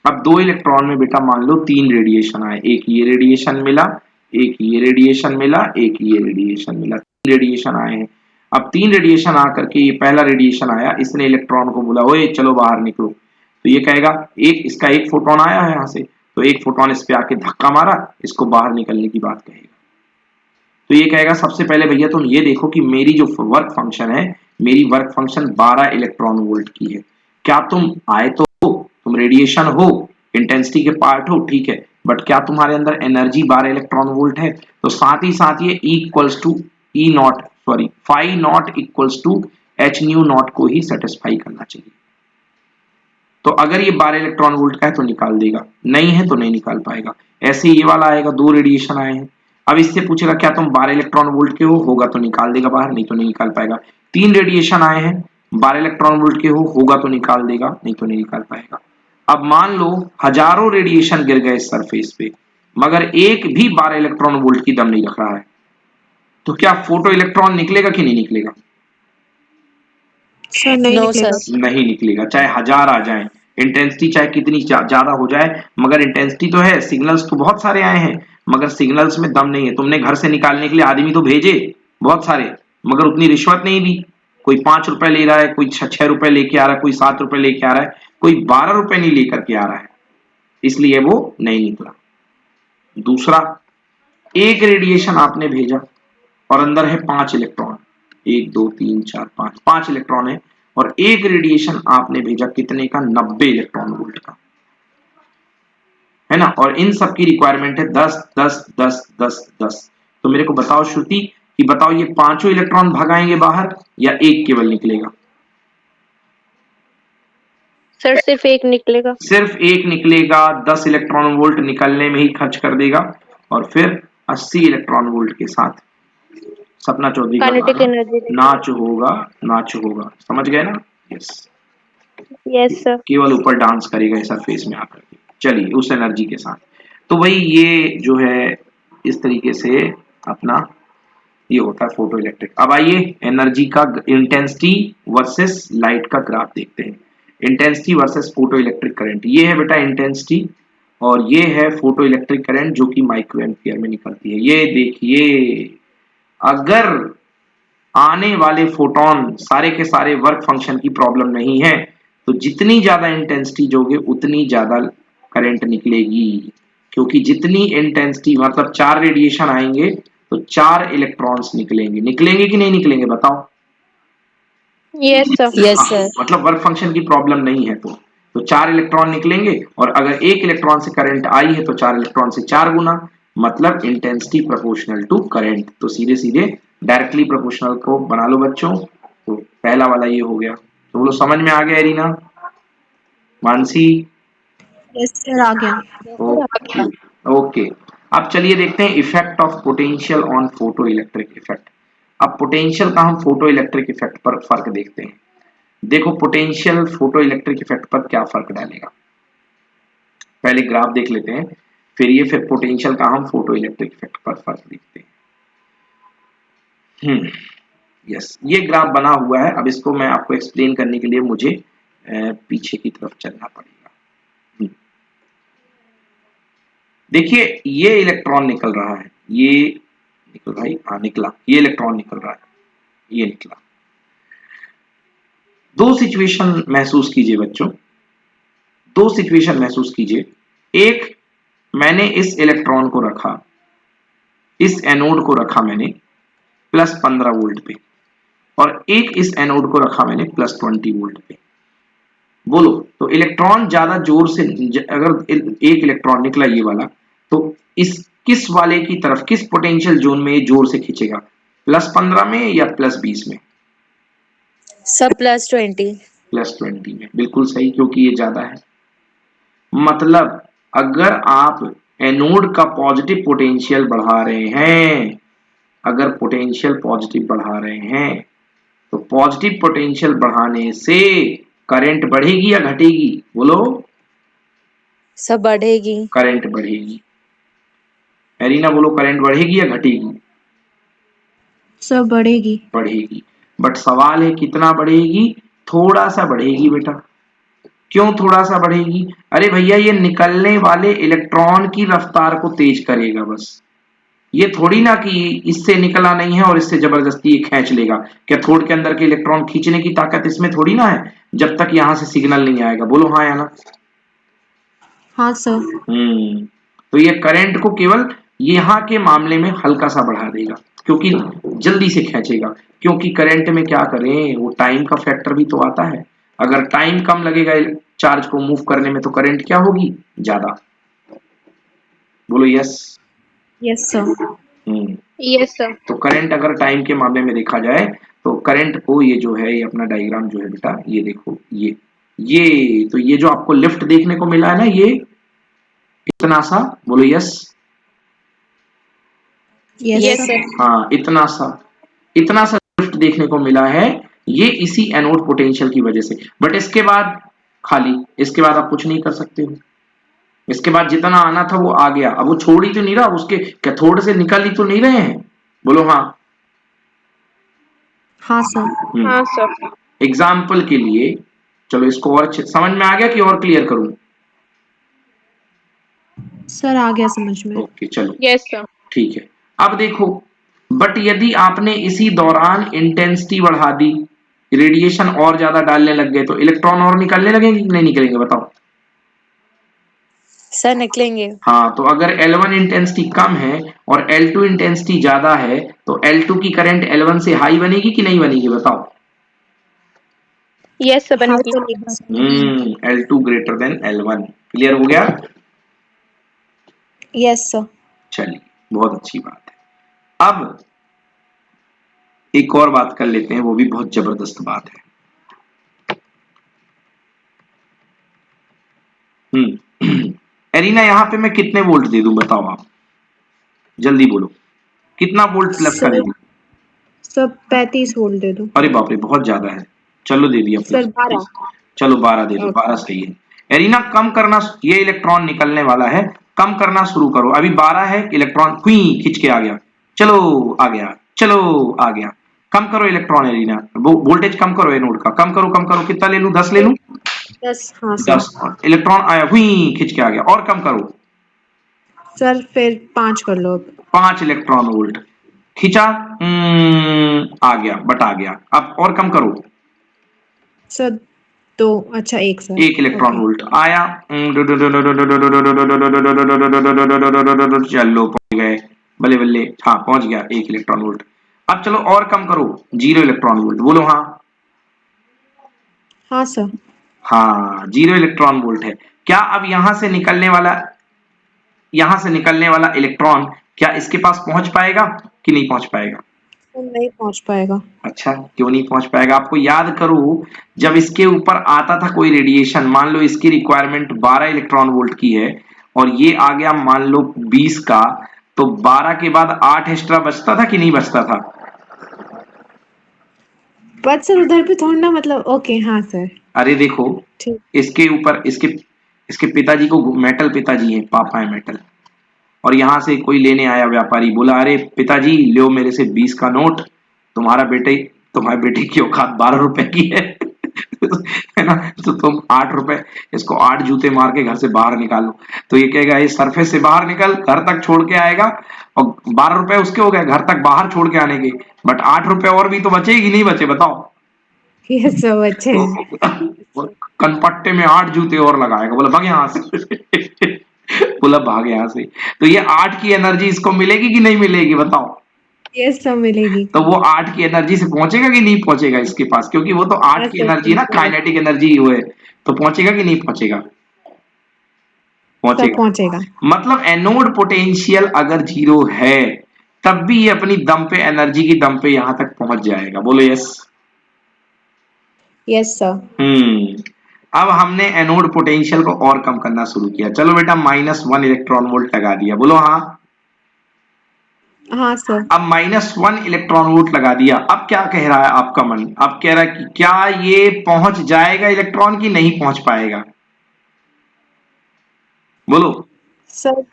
अब 2 इलेक्ट्रॉन में बेटा मान लो 3 रेडिएशन आए, एक ये रेडिएशन मिला, एक ये रेडिएशन मिला, एक ये रेडिएशन मिला, 3 रेडिएशन आए हैं। अब 3 रेडिएशन आकर के ये पहला रेडिएशन आया, इसने इलेक्ट्रॉन को बोला ओए चलो बाहर निकलो, तो ये कहेगा एक इसका एक फोटोन आया है यहाँ से, तो एक फोटोन इस पे आके धक्का मारा, इसको बाहर निकलने की बात कहेगा। तो ये कहेगा सबसे पहले भैया तुम ये देखो कि मेरी जो वर्क फंक्शन है, मेरी वर्क फंक्शन 12 इलेक्ट्रॉन वोल्ट की है, क्या तुम आए तो हो, तुम रेडिएशन हो, इंटेंसिटी के पार्ट हो, ठीक है, बट क्या तुम्हारे अंदर एनर्जी 12 इलेक्ट्रॉन वोल्ट है? तो साथ ही साथ ये equals to E naught sorry phi naught equals to H nu naught को ही सेटिस्फाई करना चाहिए। तो अगर ये 12 इलेक्ट्रॉन वोल्ट का है तो निकाल देगा, नहीं है तो नहीं निकाल पाएगा। ऐसे ये वाला आएगा, 2 रेडिएशन आए हैं, अब इससे पूछेगा क्या तुम 12 इलेक्ट्रॉन वोल्ट के हो, होगा तो निकाल देगा बाहर, नहीं तो नहीं निकाल पाएगा। 3 रेडिएशन आए हैं, 12 इलेक्ट्रॉन वोल्ट के हो, होगा तो निकाल देगा, नहीं तो नहीं निकाल पाएगा। अब मान लो हजारों रेडिएशन गिर गए इस सरफेस पे, मगर एक भी 12 इलेक्ट्रॉन वोल्ट की दम नहीं रख रहा है, तो क्या फोटो इलेक्ट्रॉन निकलेगा कि नहीं निकलेगा? सर नहीं नो निकलेगा। सर। नहीं निकलेगा, चाहे हजार आ जाए, इंटेंसिटी चाहे कितनी ज्यादा हो जाए, मगर इंटेंसिटी तो है, सिग्नल्स तो बहुत सारे आए हैं, मगर सिग्नल्स में दम नहीं है। तुमने घर से निकालने के लिए आदमी तो भेजे बहुत सारे, मगर उतनी रिश्वत नहीं दी। कोई 5 रुपए ले रहा है, कोई 6 रुपए लेके आ रहा है, कोई 7 रुपए लेके आ रहा है, कोई 12 रुपए नहीं लेकर के आ रहा है, इसलिए वो नहीं निकला। दूसरा, एक रेडिएशन आपने भेजा और अंदर है 5 इलेक्ट्रॉन, 1 2 3 4 5 5 इलेक्ट्रॉन है, और एक रेडिएशन आपने भेजा कितने का? 90 इलेक्ट्रॉन वोल्ट का, है ना, और इन सब की रिक्वायरमेंट है 10 10 10 10 10। तो मेरे को बताओ श्रुति कि बताओ ये पांचों इलेक्ट्रॉन भगाएंगे बाहर या एक केवल निकलेगा? सर सिर्फ एक निकलेगा। सिर्फ एक निकलेगा, 10 इलेक्ट्रॉन वोल्ट निकलने में ही खर्च कर देगा, और फिर 80 इलेक्ट्रॉन वोल्ट के साथ सपना चौधरी का काइनेटिक गाना एनर्जी नाच होगा नाच होगा, समझ गए ना? Yes, yes sir. केवल ऊपर डांस करेगा इस सरफेस में आकर के, चलिए उस एनर्जी के साथ। तो भाई ये जो है इस तरीके से अपना ये होता है फोटो इलेक्ट्रिक। अब आइए एनर्जी का इंटेंसिटी वर्सेस लाइट का ग्राफ देखते हैं। Intensity versus photo electric current, ये है बेटा इंटेंसिटी, और ये है फोटो इलेक्ट्रिक करंट जो कि माइक्रो एम्पियर में निकलती है। ये देखिए, अगर आने वाले फोटोन सारे के सारे वर्क फंक्शन की प्रॉब्लम नहीं है, तो जितनी ज्यादा इंटेंसिटी जोगे उतनी ज्यादा करंट निकलेगी, क्योंकि जितनी इंटेंसिटी मतलब 4 रेडिएशन आएंगे तो 4 इलेक्ट्रॉन्स निकलेंगे। निकलेंगे कि नहीं निकलेंगे बताओ? Yes sir. Yes sir. मतलब वर्क फंक्शन की प्रॉब्लम नहीं है तो 4 इलेक्ट्रॉन निकलेंगे, और अगर एक इलेक्ट्रॉन से करंट आई है तो 4 इलेक्ट्रॉन से 4 गुना, मतलब इंटेंसिटी प्रोपोर्शनल टू करंट। तो सीधे सीधे डायरेक्टली प्रोपोर्शनल को बना लो बच्चों। तो पहला वाला ये हो गया, तो बोलो समझ में आ गया एरिना, मानसी? यस सर आ गया। Okay okay. अब चलिए देखते हैं effect of potential on photo electric effect. अब पोटेंशियल का हम फोटो इलेक्ट्रिक इफेक्ट पर फर्क देखते हैं। देखो पोटेंशियल फोटो इलेक्ट्रिक इफेक्ट पर क्या फर्क डालेगा, पहले ग्राफ देख लेते हैं, फिर पोटेंशियल का हम फोटो इलेक्ट्रिक इफेक्ट पर फर्क देखते हैं। यस, ये ग्राफ बना हुआ है। अब इसको मैं आपको एक्सप्लेन करने के लिए मुझे पीछे की तरफ चलना पड़ेगा। देखिए ये इलेक्ट्रॉन निकल रहा है, ये निकल भाई, हाँ निकला, ये इलेक्ट्रॉन निकल रहा है, ये निकला। दो सिचुएशन महसूस कीजिए बच्चों, दो सिचुएशन महसूस कीजिए। एक, मैंने इस इलेक्ट्रॉन को रखा, इस एनोड को रखा मैंने +15 वोल्ट पे, और एक इस एनोड को रखा मैंने +20 वोल्ट पे। बोलो तो इलेक्ट्रॉन ज्यादा जोर से, अगर एक इलेक्ट्रॉन निकला ये वाला, तो इस किस वाले की तरफ, किस पोटेंशियल जोन में ये जोर से खींचेगा, +15 में या +20 में? सब +20। +20 में, बिल्कुल सही, क्योंकि ये ज्यादा है। मतलब अगर आप एनोड का पॉजिटिव पोटेंशियल बढ़ा रहे हैं, अगर पोटेंशियल पॉजिटिव बढ़ा रहे हैं, तो पॉजिटिव पोटेंशियल बढ़ाने से करंट बढ़ेगी या घटेगी? बोलो। सब बढ़ेगी। करंट बढ़ेगी। एरिना बोलो, करंट बढ़ेगी या घटेगी? सब बढ़ेगी। बढ़ेगी। बट सवाल है कितना बढ़ेगी? थोड़ा सा बढ़ेगी बेटा, क्यों थोड़ा सा बढ़ेगी? अरे भैया ये निकलने वाले इलेक्ट्रॉन की रफ्तार को तेज करेगा बस। ये थोड़ी ना कि इससे निकला नहीं है और इससे जबरदस्ती ये खींच लेगा। कैथोड के अंदर के इलेक्ट्रॉन खींचने की ताकत इसमें थोड़ी ना है, जब तक यहां से सिग्नल नहीं आएगा। बोलो हाँ या ना? हाँ सर। तो ये करंट को केवल यहाँ के मामले में हल्का सा बढ़ा देगा, क्योंकि जल्दी से खींचेगा। क्योंकि करंट में क्या करें, वो टाइम का फैक्टर भी तो आता है। अगर टाइम कम लगेगा चार्ज को मूव करने में, तो करंट क्या होगी? ज्यादा। बोलो yes. Yes sir. Yes, sir. तो करंट अगर टाइम के मामले में देखा जाए, तो करंट को ये जो है, ये अपना डायग्राम जो है बेटा, ये देखो, ये तो ये जो आपको लिफ्ट देखने को मिला है ना, ये इतना सा, बोलो yes. Yes Yes, sir. sir. हाँ, इतना सा लिफ्ट देखने को मिला है, ये इसी एनोड पोटेंशियल की वजह से। बट इसके बाद खाली, इसके बाद आप कुछ नहीं कर सकते हो। इसके बाद जितना आना था वो आ गया। अब वो छोड़ ही तो नहीं रहा, उसके कैथोड से निकल ही तो नहीं रहे हैं। बोलो हाँ। हाँ सर। हाँ, sir. एग्जाम्पल के लिए, चलो इसको और समझ में आ गया कि और क्लियर करूं? सर आ गया समझ में। ओके चलो Yes, sir. ठीक है। अब देखो, बट यदि आपने इसी दौरान इंटेंसिटी बढ़ा दी, रेडिएशन और ज्यादा डालने लग गए, तो इलेक्ट्रॉन और निकलने लगेंगे कि नहीं निकलेंगे? बताओ। सर निकलेंगे। हाँ, तो अगर L1 इंटेंसिटी कम है और L2 इंटेंसिटी ज्यादा है, तो L2 की करंट L1 से हाई बनेगी कि नहीं बनेगी? बताओ। Yes, sir. हाँ बनेगी. Sir. L2 greater than L1। Clear हो गया? Yes sir. चलिए, बहुत अच्छी बात है। अब एक और बात कर लेते हैं, वो भी बहुत जबरदस्त बात है। एरिना, यहाँ पे मैं कितने वोल्ट दे दूं? बताओ आप, जल्दी बोलो। कितना वोल्ट प्लस का दे दूं? सर 35 वोल्ट दे दो। अरे बाप रे, बहुत ज्यादा है। चलो दे दिया सर प्लस। 12। चलो 12 दे दो, 12 सही है। एरिना कम करना, ये इलेक्ट्रॉन निकलने वाला है, कम करना शुरू करो। अभी 12 है, इलेक्ट्रॉन हुई खिंच के आ गया। चलो आ गया, चलो आ गया। कम करो इलेक्ट्रॉन एरिना, वोल्टेज कम करो एनोड का, कम करो कम करो। कितना ले लूं? 10 ले लूं? 10। हाँ 10 सर। इलेक्ट्रॉन आया, हुई खिंच के आ गया। और कम करो। सर फिर 5 कर लो अब। 5 इलेक्ट्रॉन वोल्ट खींचा, आ गया, बट आ गया। अब और कम करो। सर 2। अच्छा 1 सर। 1 electron okay. वोल्ट आया, चलो पहुंच गए, बल्ले बल्ले। हाँ पहुंच गया 1 इलेक्ट्रॉन वोल्ट। अब चलो और कम करो, 0 इलेक्ट्रॉन वोल्ट। बोलो हाँ। हाँ सर। हाँ 0 इलेक्ट्रॉन वोल्ट है। क्या अब यहां से निकलने वाला इलेक्ट्रॉन क्या इसके पास पहुंच पाएगा कि नहीं पहुंच पाएगा? सर नहीं पहुंच पाएगा। अच्छा, क्यों नहीं पहुंच पाएगा? आपको याद करो, जब इसके ऊपर आता था कोई रेडिएशन, मान लो इसकी रिक्वायरमेंट 12 इलेक्ट्रॉन वोल्ट की है और ये आ गया मान लो 20 का, तो 12 के बाद 8 एक्स्ट्रा बचता था कि नहीं बचता था? बट सर उधर भी थोड़ा ना, मतलब ओके हाँ सर। अरे देखो, ठीक। इसके ऊपर इसके पिताजी को, मेटल पिताजी हैं, पापा है मेटल, और यहां से कोई लेने आया व्यापारी, बोला अरे पिताजी लो मेरे से 20 का नोट, तुम्हारे बेटे की औकात 12 रुपए की है है ना, तो तुम 8 रुपए, इसको 8 जूते मार के घर से बाहर निकालो। तो ये कहेगा ये सरफेस से बाहर निकल, घर तक छोड़ के आएगा, और 12 रुपए उसके हो गए घर तक बाहर छोड़ के आने के, बट 8 रुपए और भी तो बचेगी नहीं बचे? बताओ। यस सर अच्छे। तो कनपट्टे में 8 जूते और लगाएगा, बोला भाग यहां से बोला भाग यहां से। तो ये 8 की एनर्जी इसको मिलेगी कि नहीं मिलेगी? बताओ। यस सर मिलेगी। तो वो 8 की एनर्जी से पहुंचेगा कि नहीं पहुंचेगा इसके पास? क्योंकि वो तो 8 यस की सर एनर्जी है ना, पहुंचेगा। काइनेटिक एनर्जी हुए, तो पहुंचेगा कि नहीं पहुंचेगा? सर पहुंचेगा। पहुंचेगा। मतलब एनोड पोटेंशियल अगर 0 है, तब भी ये अपनी दम पे, एनर्जी की दम पे यहां तक पहुंच जाएगा। बोलो यस। Yes sir. अब हमने एनोड पोटेंशियल को और कम करना शुरू किया। चलो बेटा -1 इलेक्ट्रॉन वोल्ट लगा दिया। बोलो हाँ। हाँ सर। अब -1 इलेक्ट्रॉन वोल्ट लगा दिया। अब क्या कह रहा है आपका मन? अब कह रहा है कि क्या ये पहुंच जाएगा इलेक्ट्रॉन की नहीं पहुंच पाएगा? बोलो। सर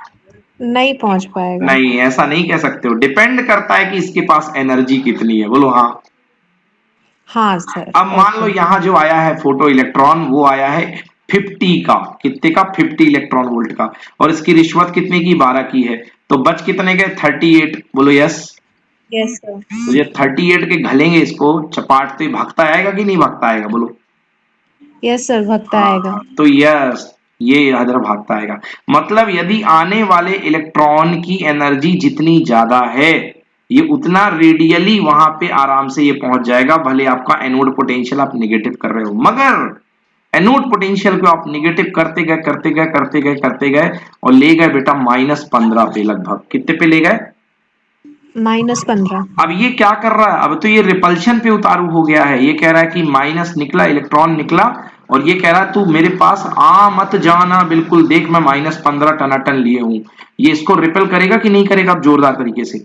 नहीं पहुंच पाएगा। नहीं, ऐसा नहीं कह सकते हो, डिपेंड करता है कि इसके पास एनर्जी कितनी है। बोलो हाँ। हाँ सर। अब मान लो ओके। यहां जो आया है फोटो इलेक्ट्रॉन, वो आया है 50 का, कितने का? 50 इलेक्ट्रॉन वोल्ट का। और इसकी रिश्वत कितने की? 12 की है। तो बच कितने गए? 38। बोलो यस। Yes sir. तो ये 38 के घलेंगे इसको चपाटते भागता आएगा कि नहीं भागता आएगा? बोलो। यस सर, भगता आएगा। तो यस, ये इधर भागता आएगा। मतलब यदि आने वाले इलेक्ट्रॉन की एनर्जी जितनी ज्यादा है, ये उतना रेडियली वहां पे आराम से ये पहुंच जाएगा, भले आपका एनोड पोटेंशियल आप निगेटिव कर रहे हो। मगर एनोड पोटेंशियल को आप निगेटिव करते गए करते गए करते गए करते गए और ले गए बेटा -15 पे। लगभग कितने पे ले गए? -15। अब ये क्या कर रहा है? अब तो ये रिपल्शन पे उतारू हो गया है। ये कह रहा है कि माइनस निकला, इलेक्ट्रॉन निकला, और ये कह रहा है तू मेरे पास आ मत जाना, बिल्कुल देख मैं -15 टनाटन लिए हूं। ये इसको रिपेल करेगा कि नहीं करेगा? अब जोरदार तरीके से।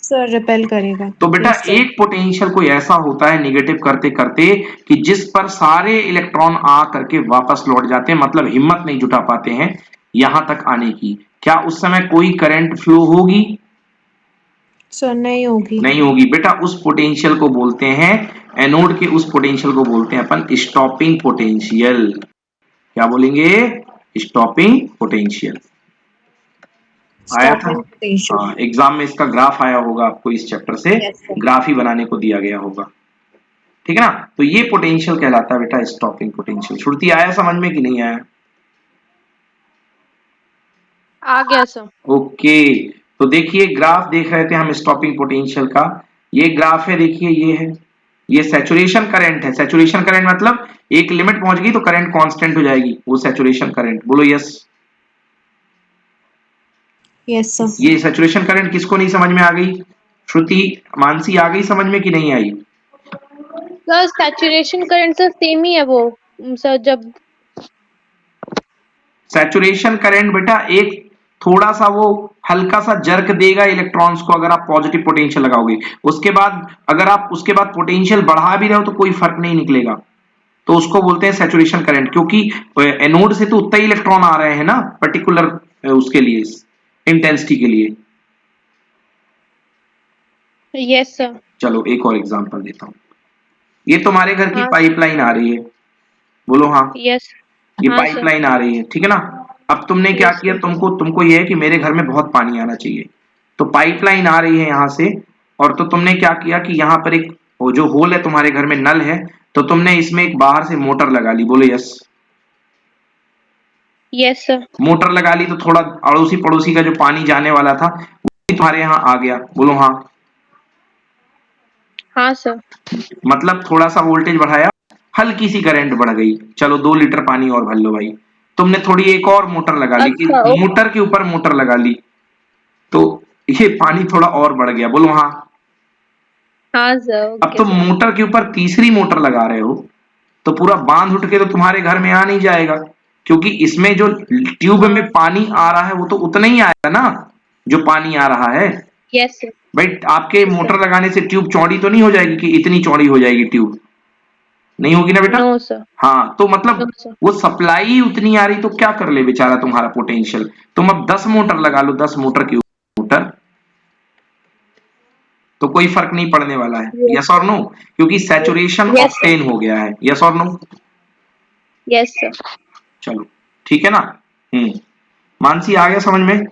सर रिपेल करेगा। तो बेटा यस सर। एक पोटेंशियल कोई ऐसा होता है निगेटिव करते करते कि जिस पर सारे इलेक्ट्रॉन आ करके वापस लौट जाते हैं, मतलब हिम्मत नहीं जुटा पाते हैं यहां तक आने की। क्या उस समय कोई करंट फ्लो होगी? सर नहीं होगी। नहीं होगी बेटा। उस पोटेंशियल को बोलते हैं, एनोड के उस पोटेंशियल को बोलते हैं अपन स्टॉपिंग पोटेंशियल। क्या बोलेंगे? Stopping potential. आया था? Stopping potential. हाँ, एग्जाम में इसका ग्राफ आया होगा आपको, इस चैप्टर से यस सर। ग्राफ ही बनाने को दिया गया होगा। ठीक है ना? तो ये पोटेंशियल कहलाता है बेटा स्टॉपिंग पोटेंशियल। श्रुति आया समझ में कि नहीं आया? आ गया सर। ओके। तो देखिए ग्राफ देख रहे थे हम स्टॉपिंग पोटेंशियल का। ये ग्राफ है, देखिए ये है, ये सैचुरेशन करंट है। सैचुरेशन करंट मतलब एक लिमिट पहुंच गई तो करंट कांस्टेंट हो जाएगी, वो सैचुरेशन करंट। बोलो यस। Yes sir. ये सैचुरेशन करंट किसको नहीं समझ में आ गई? श्रुति, मानसी, आ गई समझ में कि नहीं आई? Sir saturation current sir same ही है वो सर। जब सैचुरेशन करंट बेटा एक थोड़ा सा वो हल्का सा जर्क देगा इलेक्ट्रॉन्स को अगर आप पॉजिटिव पोटेंशियल लगाओगे। उसके बाद अगर आप उसके बाद पोटेंशियल बढ़ा भी रहे हो तो कोई फर्क नहीं निकलेगा। तो उसको बोलते हैं सैचुरेशन करंट, क्योंकि एनोड से तो उतना ही इलेक्ट्रॉन आ रहे हैं ना पर्टिकुलर उसके लिए, इंटेंसिटी के लिए। Yes sir. चलो एक और एग्जांपल देता हूं। ये तुम्हारे घर की हाँ पाइपलाइन आ रही है। बोलो हाँ। यस। ये हाँ सर। पाइपलाइन आ रही है, ठीक है ना? अब तुमने क्या यस किया, सर। तुमको ये है कि मेरे घर में बहुत पानी आना चाहिए, तो पाइपलाइन आ रही है यहां से। और तो तुमने क्या किया कि यहाँ पर एक वो जो होल है तुम्हारे घर में, नल है, तो तुमने इसमें एक बाहर से मोटर लगा ली। बोलो यस। Yes sir. मोटर लगा ली तो थोड़ा अड़ोसी पड़ोसी का जो पानी जाने वाला था वो तुम्हारे यहाँ आ गया। बोलो हाँ। हाँ सर। मतलब थोड़ा सा वोल्टेज बढ़ाया, हल्की सी करंट बढ़ गई। चलो 2 लीटर पानी और भर लो भाई। तुमने थोड़ी एक और मोटर लगा ली कि अच्छा ओके। मोटर के ऊपर मोटर लगा ली, तो ये पानी थोड़ा और बढ़ गया। बोलो हाँ। हाँ सर अब ओके तुम सर। मोटर के ऊपर तीसरी मोटर लगा रहे हो, तो पूरा बांध उठ के तो तुम्हारे घर में आ नहीं जाएगा, क्योंकि इसमें जो ट्यूब में हाँ पानी आ रहा है वो तो उतना ही आएगा ना जो पानी आ रहा है। Yes sir. भाई आपके यस सर। मोटर लगाने से ट्यूब चौड़ी तो नहीं हो जाएगी कि इतनी चौड़ी हो जाएगी ट्यूब? नहीं होगी ना बेटा? No sir. हाँ, तो नो मतलब सर। वो सप्लाई उतनी आ रही तो क्या कर ले बेचारा तुम्हारा पोटेंशियल। तुम अब 10 मोटर लगा लो, 10 मोटर की मोटर, तो कोई फर्क नहीं पड़ने वाला है। यस और नो? क्योंकि सैचुरेशन यस सर। ऑब्टेन हो गया है। यस और नो? Yes sir. चलो ठीक है ना? मानसी आ गया समझ में?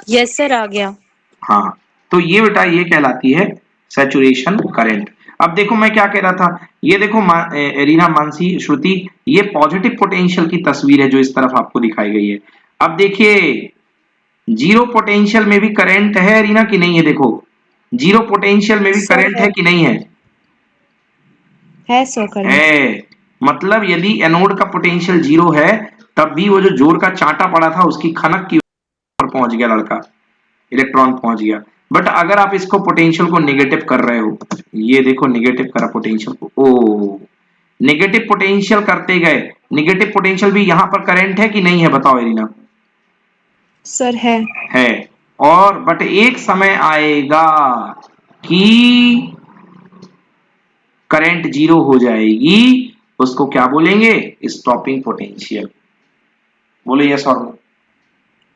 यस सर, आ गया। हाँ, तो ये बेटा ये कहलाती है सैचुरेशन करंट। अब देखो मैं क्या कह रहा था, ये देखो रीना, मानसी, श्रुति, ये पॉजिटिव पोटेंशियल की तस्वीर है जो इस तरफ आपको दिखाई गई है। अब देखिए जीरो पोटेंशियल में भी करंट है रीना कि नहीं है? देखो जीरो पोटेंशियल में भी सर करंट है कि नहीं है? है सर करंट। है। मतलब यदि एनोड का पोटेंशियल जीरो है तब भी वो जो जोर का चांटा पड़ा था उसकी खनक की ओर पहुंच गया लड़का, इलेक्ट्रॉन पहुंच गया। बट अगर आप इसको पोटेंशियल को नेगेटिव कर रहे हो, ये देखो नेगेटिव करा पोटेंशियल को, ओ नेगेटिव पोटेंशियल करते गए, नेगेटिव पोटेंशियल भी यहां पर करंट है कि नहीं है? बताओ एरिना। सर है। है। और बट एक समय आएगा कि करंट जीरो हो जाएगी, उसको क्या बोलेंगे? Stopping potential. बोलो यस और नो?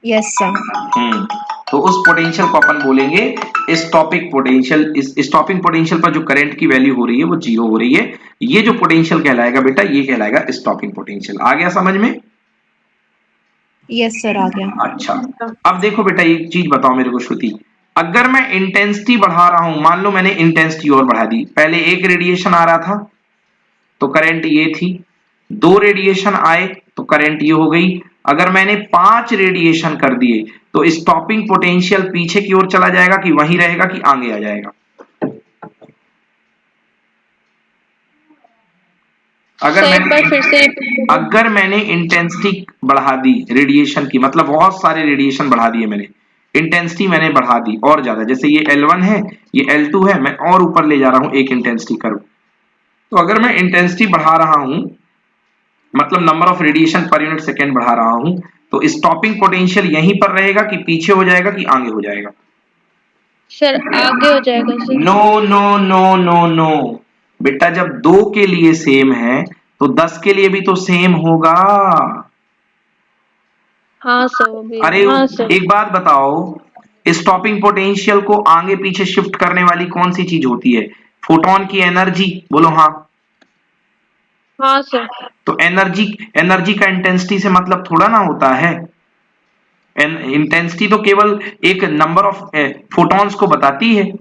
Yes sir. तो उस पोटेंशियल को अपन बोलेंगे स्टॉपिंग पोटेंशियल। इस स्टॉपिंग पोटेंशियल पर जो करंट की वैल्यू हो रही है वो जीरो हो रही है, ये जो पोटेंशियल कहलाएगा बेटा, ये कहलाएगा स्टॉपिंग पोटेंशियल। आ गया समझ में? यस सर, आ गया। अच्छा, अब देखो बेटा एक चीज बताओ मेरे को श्रुति, अगर मैं इंटेंसिटी बढ़ा रहा हूं, मान लो मैंने इंटेंसिटी और बढ़ा दी, पहले एक रेडिएशन आ रहा था तो करंट ये थी, दो रेडिएशन आए तो करंट ये हो गई, अगर मैंने 5 रेडिएशन कर दिए तो स्टॉपिंग पोटेंशियल पीछे की ओर चला जाएगा कि वहीं रहेगा कि आगे आ जाएगा? अगर सर एक बार फिर से अगर मैंने इंटेंसिटी बढ़ा दी रेडिएशन की, मतलब बहुत सारे रेडिएशन बढ़ा दिए मैंने, इंटेंसिटी मैंने बढ़ा दी और ज्यादा, जैसे ये L1 है, ये L2 है, मैं और ऊपर ले जा रहा हूं एक इंटेंसिटी कर्व, तो अगर मैं इंटेंसिटी बढ़ा रहा हूं, मतलब number of radiation per unit second बढ़ा रहा हूं, तो स्टॉपिंग पोटेंशियल यहीं पर रहेगा कि पीछे हो जाएगा कि आगे हो जाएगा? सर आगे हो जाएगा sir. No no no no no बेटा, जब 2 के लिए सेम है तो 10 के लिए भी तो सेम होगा। हाँ सर वो भी अरे हाँ सर। एक बात बताओ, स्टॉपिंग पोटेंशियल को आगे पीछे शिफ्ट करने वाली कौन सी चीज होती है? फोटोन की एनर्जी, बोलो हाँ। हाँ सर। तो एनर्जी का इंटेंसिटी से मतलब थोड़ा ना होता है, इंटेंसिटी तो केवल एक नंबर ऑफ फोटॉन्स को बताती है,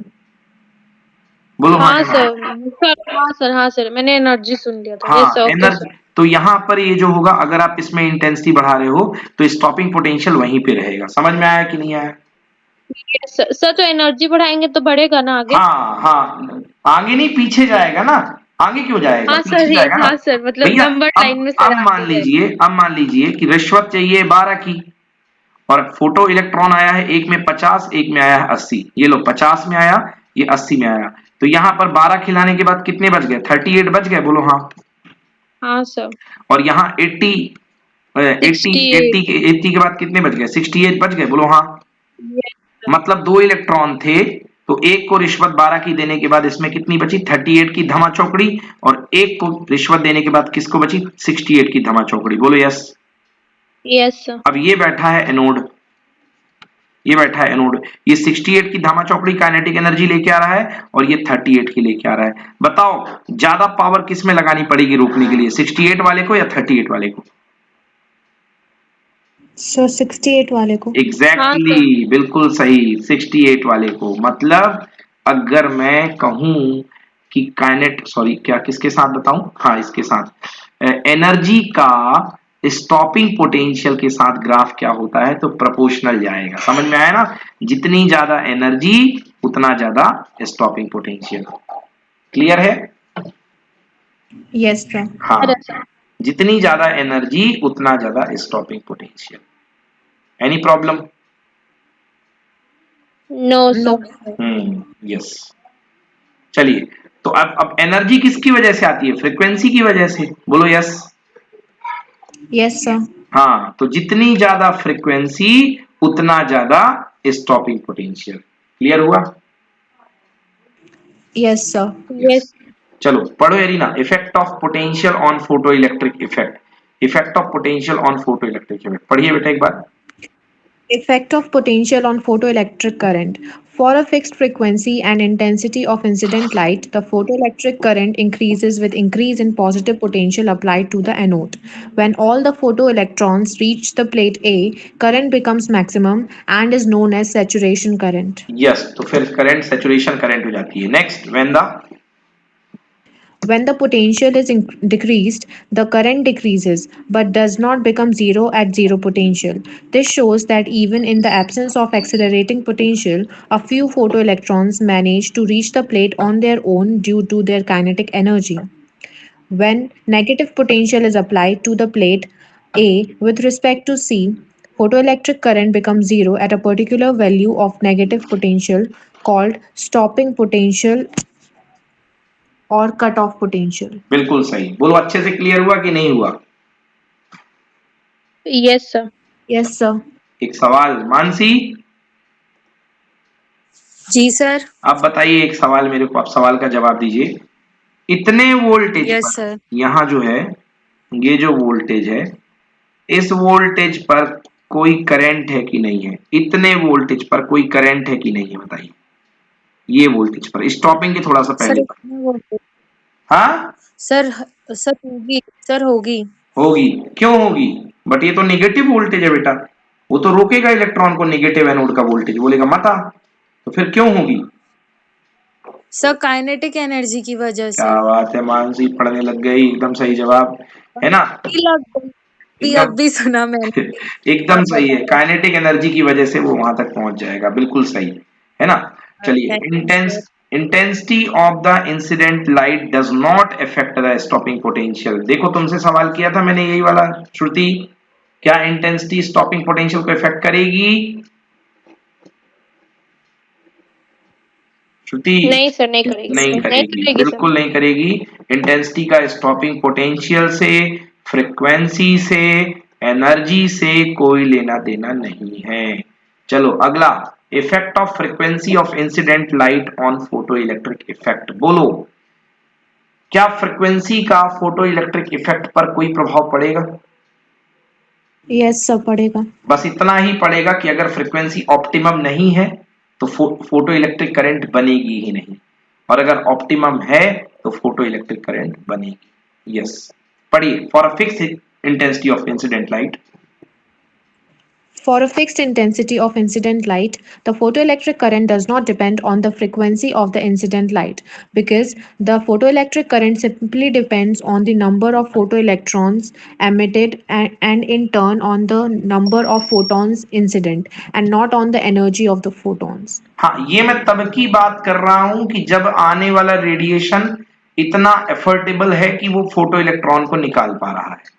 बोलो हाँ हाँ या ना? सर हाँ सर हाँ सर, मैंने एनर्जी सुन लिया था। यस हाँ सर, ओके एनर्जी, सर। तो यहां पर ये जो होगा, अगर आप इसमें इंटेंसिटी बढ़ा रहे हो तो स्टॉपिंग पोटेंशियल वहीं पे रहेगा। समझ में आया कि नहीं आया? Yes sir. सर तो एनर्जी बढ़ाएंगे तो बढ़ेगा ना आगे? हाँ हाँ, आगे नहीं पीछे जाएगा ना, आगे क्यों जाएगा, हाँ पीछे सर जाएगा ना। हाँ सर, मतलब भैया नंबर लाइन में सर आगे जाएगा। अब मान लीजिए कि रिश्वत चाहिए 12 की, और फोटो इलेक्ट्रॉन आया है, एक में 50 एक में आया है 80, ये लो 50 में आया, ये 80 में आया, तो यहां पर 12 खिलाने के बाद कितने बच गए? 38 बच गए, बोलो हाँ। हाँ सर। और यहाँ 80 68। 80 के बाद कितने बच गए? 68 बच गए, बोलो हाँ। Yes sir. मतलब 2 इलेक्ट्रॉन थे, तो एक को रिश्वत 12 की देने के बाद इसमें कितनी बची? 38 की धमा चौकड़ी, और एक को रिश्वत देने के बाद किसको बची? 68 की धमा चौकड़ी, बोलो यस। Yes sir. अब ये बैठा है एनोड, ये बैठा है एनोड, ये 68 की धामा चौकड़ी काइनेटिक एनर्जी लेके आ रहा है और ये 38 की लेके आ रहा है। बताओ ज्यादा पावर किस में लगानी पड़ेगी रोकने के लिए, 68 वाले को या 38 वाले को? सर 68 वाले को। हाँ एग्जैक्टली सर। बिल्कुल सही, 68 वाले को। मतलब अगर मैं कहूं कि काइनेट, सॉरी क्या किसके साथ बताऊं, हाँ इसके साथ, एनर्जी का स्टॉपिंग पोटेंशियल के साथ ग्राफ क्या होता है, तो प्रोपोर्शनल जाएगा। समझ में आया ना? जितनी ज्यादा एनर्जी उतना ज्यादा स्टॉपिंग पोटेंशियल। क्लियर है? Yes sir. हाँ, जितनी ज्यादा एनर्जी उतना ज्यादा stopping potential. Any problem? No no sir. Sir. Yes. चलिए, तो अब एनर्जी किसकी वजह से आती है? फ्रीक्वेंसी की वजह से, बोलो यस। Yes sir. हाँ, तो जितनी ज्यादा फ्रीक्वेंसी उतना ज्यादा स्टॉपिंग पोटेंशियल। क्लियर हुआ? Yes sir. यस। यस। चलो पढ़ो arena, effect of potential on photo electric effect, effect of potential on photo electric effect, पढ़िए बेटा एक बार। Effect of potential on photoelectric current. For a fixed frequency and intensity of incident light, the photoelectric current increases with increase in positive potential applied to the anode. When all the photoelectrons reach the plate A, current becomes maximum and is known as saturation current. Yes, तो फिर current saturation current हो जाती है। Next, when the When the potential is decreased, the current decreases but does not become zero at zero potential. This shows that even in the absence of accelerating potential, a few photoelectrons manage to reach the plate on their own due to their kinetic energy. When negative potential is applied to the plate A with respect to C, photoelectric current becomes zero at a particular value of negative potential called stopping potential or cutoff potential. बिल्कुल सही, बोलो अच्छे से clear हुआ कि नहीं हुआ? Yes sir. Yes, sir. एक सवाल मानसी, जी सर। आप बताइए एक सवाल मेरे को, आप सवाल का जवाब दीजिए। इतने वोल्टेज यस पर, सर। यहाँ जो है, ये जो वोल्टेज है, इस वोल्टेज पर कोई करंट है कि नहीं है? इतने वोल्टेज पर कोई करंट है कि नहीं है, बताइए। ये वोल्टेज पर, स्टॉपिंग के थोड़ा सा सर पहले। इतने वोल्टेज हाँ सर सर होगी, सर होगी। होगी, क्यों होगी? बट ये तो नेगेटिव वोल्टेज है बेटा, वो तो रोकेगा इलेक्ट्रॉन को नेगेटिव एनोड का वोल्टेज, बोलेगा मत आ, तो फिर क्यों होगी? सर काइनेटिक एनर्जी की वजह क्या से। बात है मानसी, पढ़ने लग गई, एकदम सही जवाब है ना, ही लग गई, एकदम अब भी सुना मैंने। एकदम आप सही है, बताओ। काइनेटिक एनर्जी की वजह से वो वहां तक पहुंच जाएगा, बिल्कुल सही है ना। चलिए, thank you sir. Intensity of the incident light does not affect the stopping potential. देखो तुमसे सवाल किया था मैंने यही वाला, श्रुति, क्या इंटेंसिटी स्टॉपिंग पोटेंशियल को इफेक्ट करेगी? श्रुति, नहीं सर, नहीं करेगी। नहीं नहीं करेगी, करेगी सर। बिल्कुल नहीं करेगी। इंटेंसिटी का स्टॉपिंग पोटेंशियल से, फ्रीक्वेंसी से, एनर्जी से कोई लेना देना नहीं है। चलो अगला, effect of frequency of incident light on photo electric effect. बोलो, क्या फ्रीक्वेंसी का फोटो इलेक्ट्रिक इफेक्ट पर कोई प्रभाव पड़ेगा? यस सर पड़ेगा। बस इतना ही पड़ेगा कि अगर फ्रीक्वेंसी ऑप्टिमम नहीं है तो फोटो इलेक्ट्रिक करंट बनेगी ही नहीं, और अगर ऑप्टिमम है तो फोटो इलेक्ट्रिक करंट बनेगी। यस, पढ़िए, for a fix intensity of incident light. For a fixed intensity of incident light, the photoelectric current does not depend on the frequency of the incident light because the photoelectric current simply depends on the number of photoelectrons emitted and in turn on the number of photons incident and not on the energy of the photons. हाँ, ये मैं तब की बात कर रहा हूं कि जब आने वाला रेडिएशन इतना एफर्टेबल है कि वो फोटो इलेक्ट्रॉन को निकाल पा रहा है।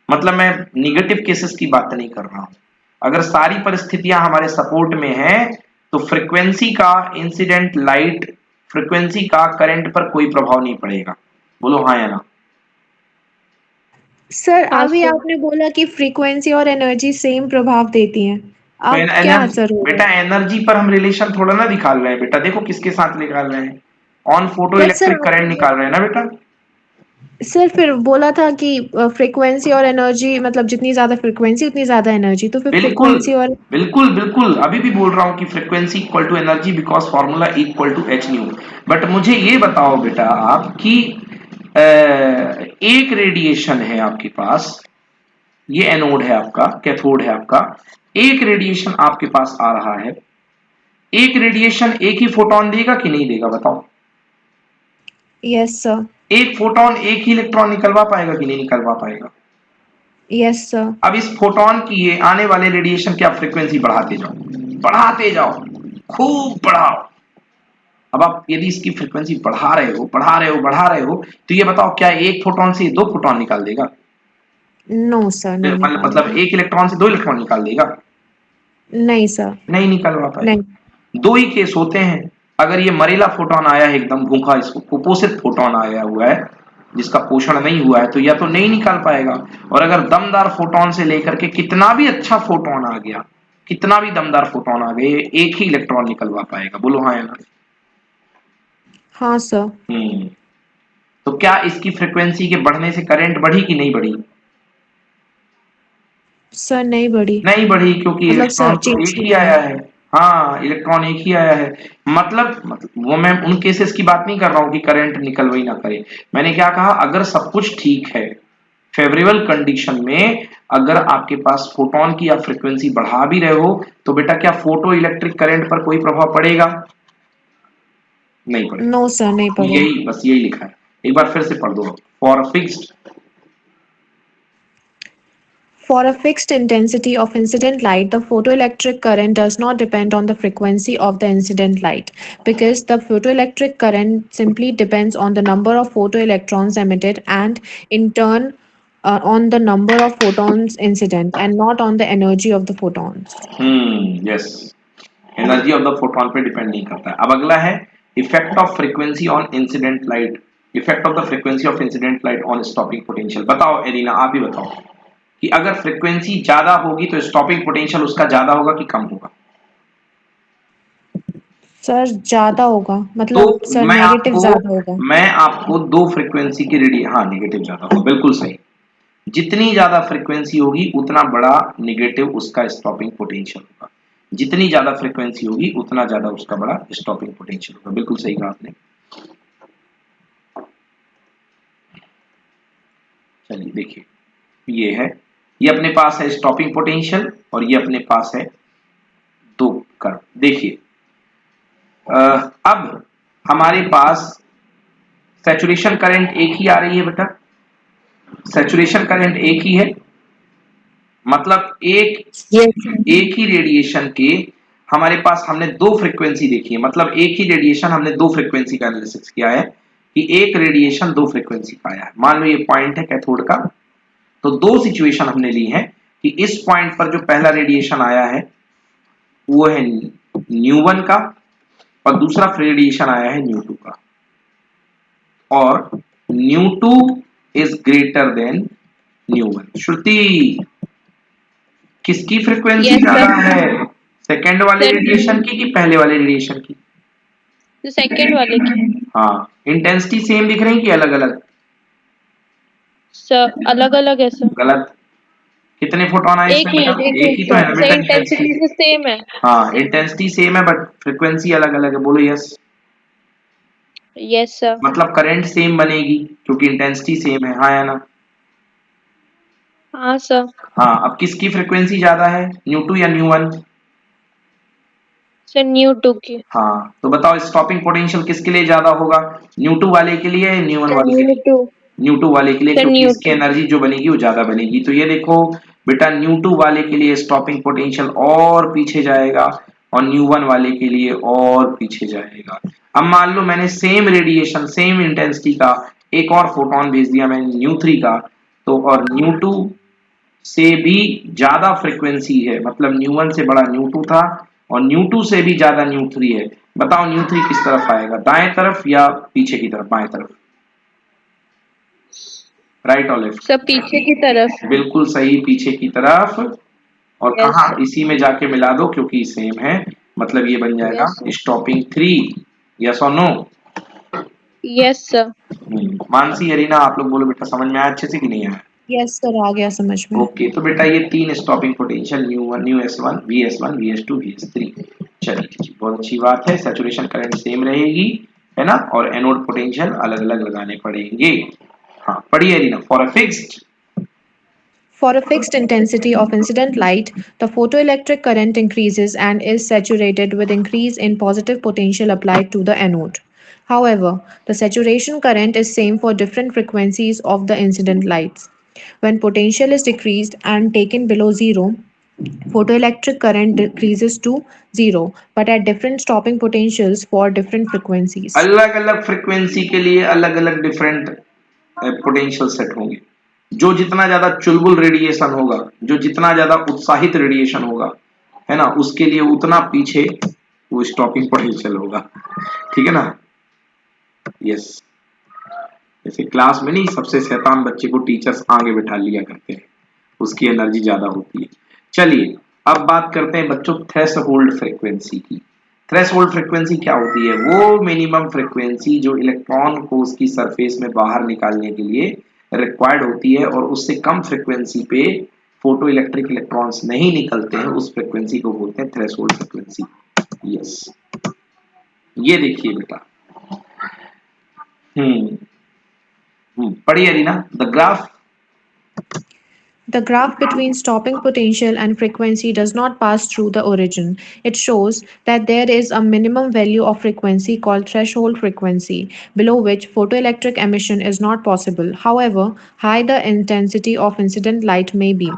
मतलब मैं निगेटिव केसेस की बात नहीं कर रहा हूं। अगर सारी परिस्थितियां हमारे सपोर्ट में हैं तो फ्रीक्वेंसी का इंसिडेंट लाइट, फ्रीक्वेंसी का करंट पर कोई प्रभाव नहीं पड़ेगा। बोलो हाँ या ना। सर हाँ अभी सर। आपने बोला कि फ्रीक्वेंसी और एनर्जी सेम प्रभाव देती हैं। तो अब क्या एनर्जी, असर होगा? बेटा एनर्जी पर हम रिलेशन थोड़ा ना निकाल रहे हैं बेटा, देखो किसके साथ निकाल रहे हैं, on photo but sir electric current निकाल रहे हैं ना बेटा। सर फिर बोला था कि फ्रीक्वेंसी और एनर्जी मतलब जितनी ज़्यादा फ्रीक्वेंसी उतनी ज़्यादा एनर्जी, तो फिर बिल्कुल फ्रीक्वेंसी और बिल्कुल बिल्कुल, अभी भी बोल रहा हूं कि frequency equal to energy because formula equal to H nu. But मुझे ये बताओ बेटा आप कि एक रेडिएशन है आपके पास, ये एनोड है आपका, कैथोड है आपका, एक रेडिएशन आपके पास आ रहा है, एक रेडिएशन एक ही फोटोन देगा कि नहीं देगा बताओ? Yes sir. एक फोटोन एक ही इलेक्ट्रॉन निकलवा पाएगा कि नहीं निकलवा पाएगा? Yes sir. अब इस फोटोन की ये आने वाले रेडिएशन की आप फ्रीक्वेंसी बढ़ाते जाओ, बढ़ाते जाओ, खूब बढ़ाओ। अब आप यदि इसकी फ्रीक्वेंसी बढ़ा रहे हो, बढ़ा रहे हो, बढ़ा रहे हो, तो ये बताओ क्या एक फोटोन से दो फोटोन निकाल देगा? नो सर नहीं मतलब निकालेगा। एक इलेक्ट्रॉन से दो इलेक्ट्रॉन निकाल देगा? नहीं सर। नहीं निकलवा नहीं। पाएगा। दो ही केस होते हैं, अगर ये मरेला फोटोन आया है एकदम भूखा, इसको कुपोषित फोटोन आया हुआ है जिसका पोषण नहीं हुआ है, तो या तो नहीं निकाल पाएगा, और अगर दमदार फोटोन से लेकर के कितना भी अच्छा फोटोन आ गया, कितना भी दमदार फोटोन आ गए, एक ही इलेक्ट्रॉन निकलवा पाएगा। बोलो हाँ या ना। हाँ सर। तो क्या इसकी फ्रीक्वेंसी के बढ़ने से करंट बढ़ी कि नहीं बढ़ी? सर नहीं बढ़ी। नहीं बढ़ी, क्योंकि मतलब सर इलेक्ट्रॉन तो चेंज एक ही नहीं हुआ। आया है। हाँ, इलेक्ट्रॉन एक ही आया है। मतलब वो मैं उन केसेस की बात नहीं कर रहा हूं कि करंट निकल वही ना करे। मैंने क्या कहा, अगर सब कुछ ठीक है, फेवरेबल कंडीशन में, अगर आपके पास फोटोन की आप फ्रीक्वेंसी बढ़ा भी रहे हो, तो बेटा क्या फोटो इलेक्ट्रिक करंट पर कोई प्रभाव पड़ेगा? नहीं पड़ेगा। नो सर नहीं पड़ेगा। यही, बस यही लिखा है, एक बार फिर से पढ़ दो। For fixed, For a fixed intensity of incident light, the photoelectric current does not depend on the frequency of the incident light because the photoelectric current simply depends on the number of photoelectrons emitted and, in turn, on the number of photons incident and not on the energy of the photons. Yes, energy of the photon पे depend नहीं करता है। अब अगला है effect of frequency on incident light, effect of the frequency of incident light on stopping potential. बताओ arena, आप ही बताओ कि अगर फ्रीक्वेंसी ज्यादा होगी तो स्टॉपिंग पोटेंशियल उसका ज्यादा होगा कि कम होगा? सर ज्यादा होगा, तो मतलब सर मैं नेगेटिव आपको ज्यादा होगा। मैं आपको दो फ्रीक्वेंसी की हाँ निगेटिव ज्यादा होगा, बिल्कुल सही। जितनी ज्यादा फ्रीक्वेंसी होगी उतना बड़ा निगेटिव उसका स्टॉपिंग पोटेंशियल होगा, जितनी ज्यादा फ्रीक्वेंसी होगी उतना ज्यादा उसका बड़ा स्टॉपिंग पोटेंशियल होगा, बिल्कुल सही कहा आपने। चलिए देखिए, ये है, ये अपने पास है स्टॉपिंग पोटेंशियल और ये अपने पास है 2 कर्व। देखिए अब हमारे पास सैचुरेशन करंट एक ही आ रही है बेटा, सैचुरेशन करंट एक ही है, मतलब एक ही रेडिएशन के हमारे पास हमने 2 फ्रीक्वेंसी देखी है, मतलब एक ही रेडिएशन हमने 2 फ्रीक्वेंसी का एनालिसिस किया है कि एक रेडिएशन 2 फ्रीक्वेंसी का आया है। मान लो ये पॉइंट है कैथोड का, तो 2 सिचुएशन हमने ली है कि इस पॉइंट पर जो पहला रेडिएशन आया है वो है न्यू1 का और दूसरा रेडिएशन आया है न्यू2 का, और न्यू2 इज ग्रेटर देन न्यू1। श्रुति, किसकी फ्रीक्वेंसी Yes, ज्यादा sir. है, सेकंड वाले Sir, रेडिएशन की कि पहले वाले रेडिएशन की? the second वाले की। हाँ, इंटेंसिटी सेम दिख रही कि अलग अलग? सर अलग अलग है सर। गलत। कितने फोटोन आए एक इसमें ही बेटा? एक एक ही तो है ना सर बेटा इंटेंसिटी इंटेंसिटी। से सेम है। हाँ, इंटेंसिटी सेम है बट फ्रीक्वेंसी अलग अलग है। बोलो यस। Yes sir. मतलब करंट सेम बनेगी क्योंकि इंटेंसिटी सेम है, हाँ या ना? हाँ सर। हाँ, अब किसकी फ्रीक्वेंसी ज्यादा है, न्यू2 या न्यू1? सर न्यू2 की। हाँ, तो बताओ स्टॉपिंग पोटेंशियल किसके लिए ज्यादा होगा, न्यू2 वाले के लिए या न्यू1 सर वाले के लिए? न्यू2। न्यू2 वाले के लिए, सर क्योंकि इसकी न्यू2। एनर्जी जो बनेगी वो ज्यादा बनेगी। तो ये देखो बेटा, न्यू2 वाले के लिए स्टॉपिंग पोटेंशियल और पीछे जाएगा और न्यू1 वाले के लिए और पीछे जाएगा। अब मान लो मैंने सेम रेडिएशन सेम इंटेंसिटी का एक और फोटोन भेज दिया मैंने न्यू3 का, तो और न्यू2 से भी ज्यादा फ्रीक्वेंसी है, मतलब न्यू1 से बड़ा न्यू2 था और न्यू2 से भी ज्यादा न्यू3 है। बताओ न्यू3 किस तरफ आएगा, दाएं तरफ या पीछे की तरफ, बाएं तरफ, राइट और लेफ्ट? सर पीछे की तरफ। बिल्कुल सही, पीछे की तरफ। और यस कहा, सर। इसी में जाके मिला दो क्योंकि सेम है, मतलब ये बन जाएगा यस सर। स्टॉपिंग 3। यस और no? Yes sir. Mansi, Arina, आप लोग बोलो बेटा, समझ में आया अच्छे से कि नहीं आया? यस सर, आ गया समझ में। ओके, तो बेटा ये 3 stopping potential, nu one, nu S one, V S two, V एस3। चलिए जी, बहुत अच्छी बात है, सैचुरेशन करंट सेम रहेगी, है ना, और एनोड पोटेंशियल अलग अलग लगाने पड़ेंगे। हाँ पढ़िए arena. For a fixed intensity of incident light, the photoelectric current increases and is saturated with increase in positive potential applied to the anode. However, the saturation current is same for different frequencies of the incident lights. When potential is decreased and taken below zero, photoelectric current decreases to zero, but at different stopping potentials for different frequencies. अलग अलग frequency के लिए अलग अलग different potential set होंगे। जो जितना ज्यादा चुलबुल रेडिएशन होगा, जो जितना ज्यादा उत्साहित रेडिएशन होगा, है ना, उसके लिए उतना पीछे वो स्टॉपिंग पोटेंशियल होगा। ठीक है ना? यस। जैसे क्लास में नहीं सबसे शैतान बच्चे को टीचर्स आगे बैठा लिया करते हैं, उसकी एनर्जी ज्यादा होती है। चलिए अब बात करते हैं बच्चों थ्रेशोल्ड फ्रीक्वेंसी की। थ्रेशोल्ड फ्रीक्वेंसी क्या होती है? वो मिनिमम फ्रीक्वेंसी जो इलेक्ट्रॉन को उसकी सरफेस में बाहर निकालने के लिए रिक्वायर्ड होती है और उससे कम फ्रीक्वेंसी पे फोटो इलेक्ट्रिक इलेक्ट्रॉन्स नहीं निकलते हैं, उस फ्रीक्वेंसी को बोलते हैं थ्रेशोल्ड फ्रीक्वेंसी। यस, ये देखिए बेटा। पढ़िए Arina, the graph. The graph between stopping potential and frequency does not pass through the origin. It shows that there is a minimum value of frequency called threshold frequency, below which photoelectric emission is not possible. However high the intensity of incident light may be,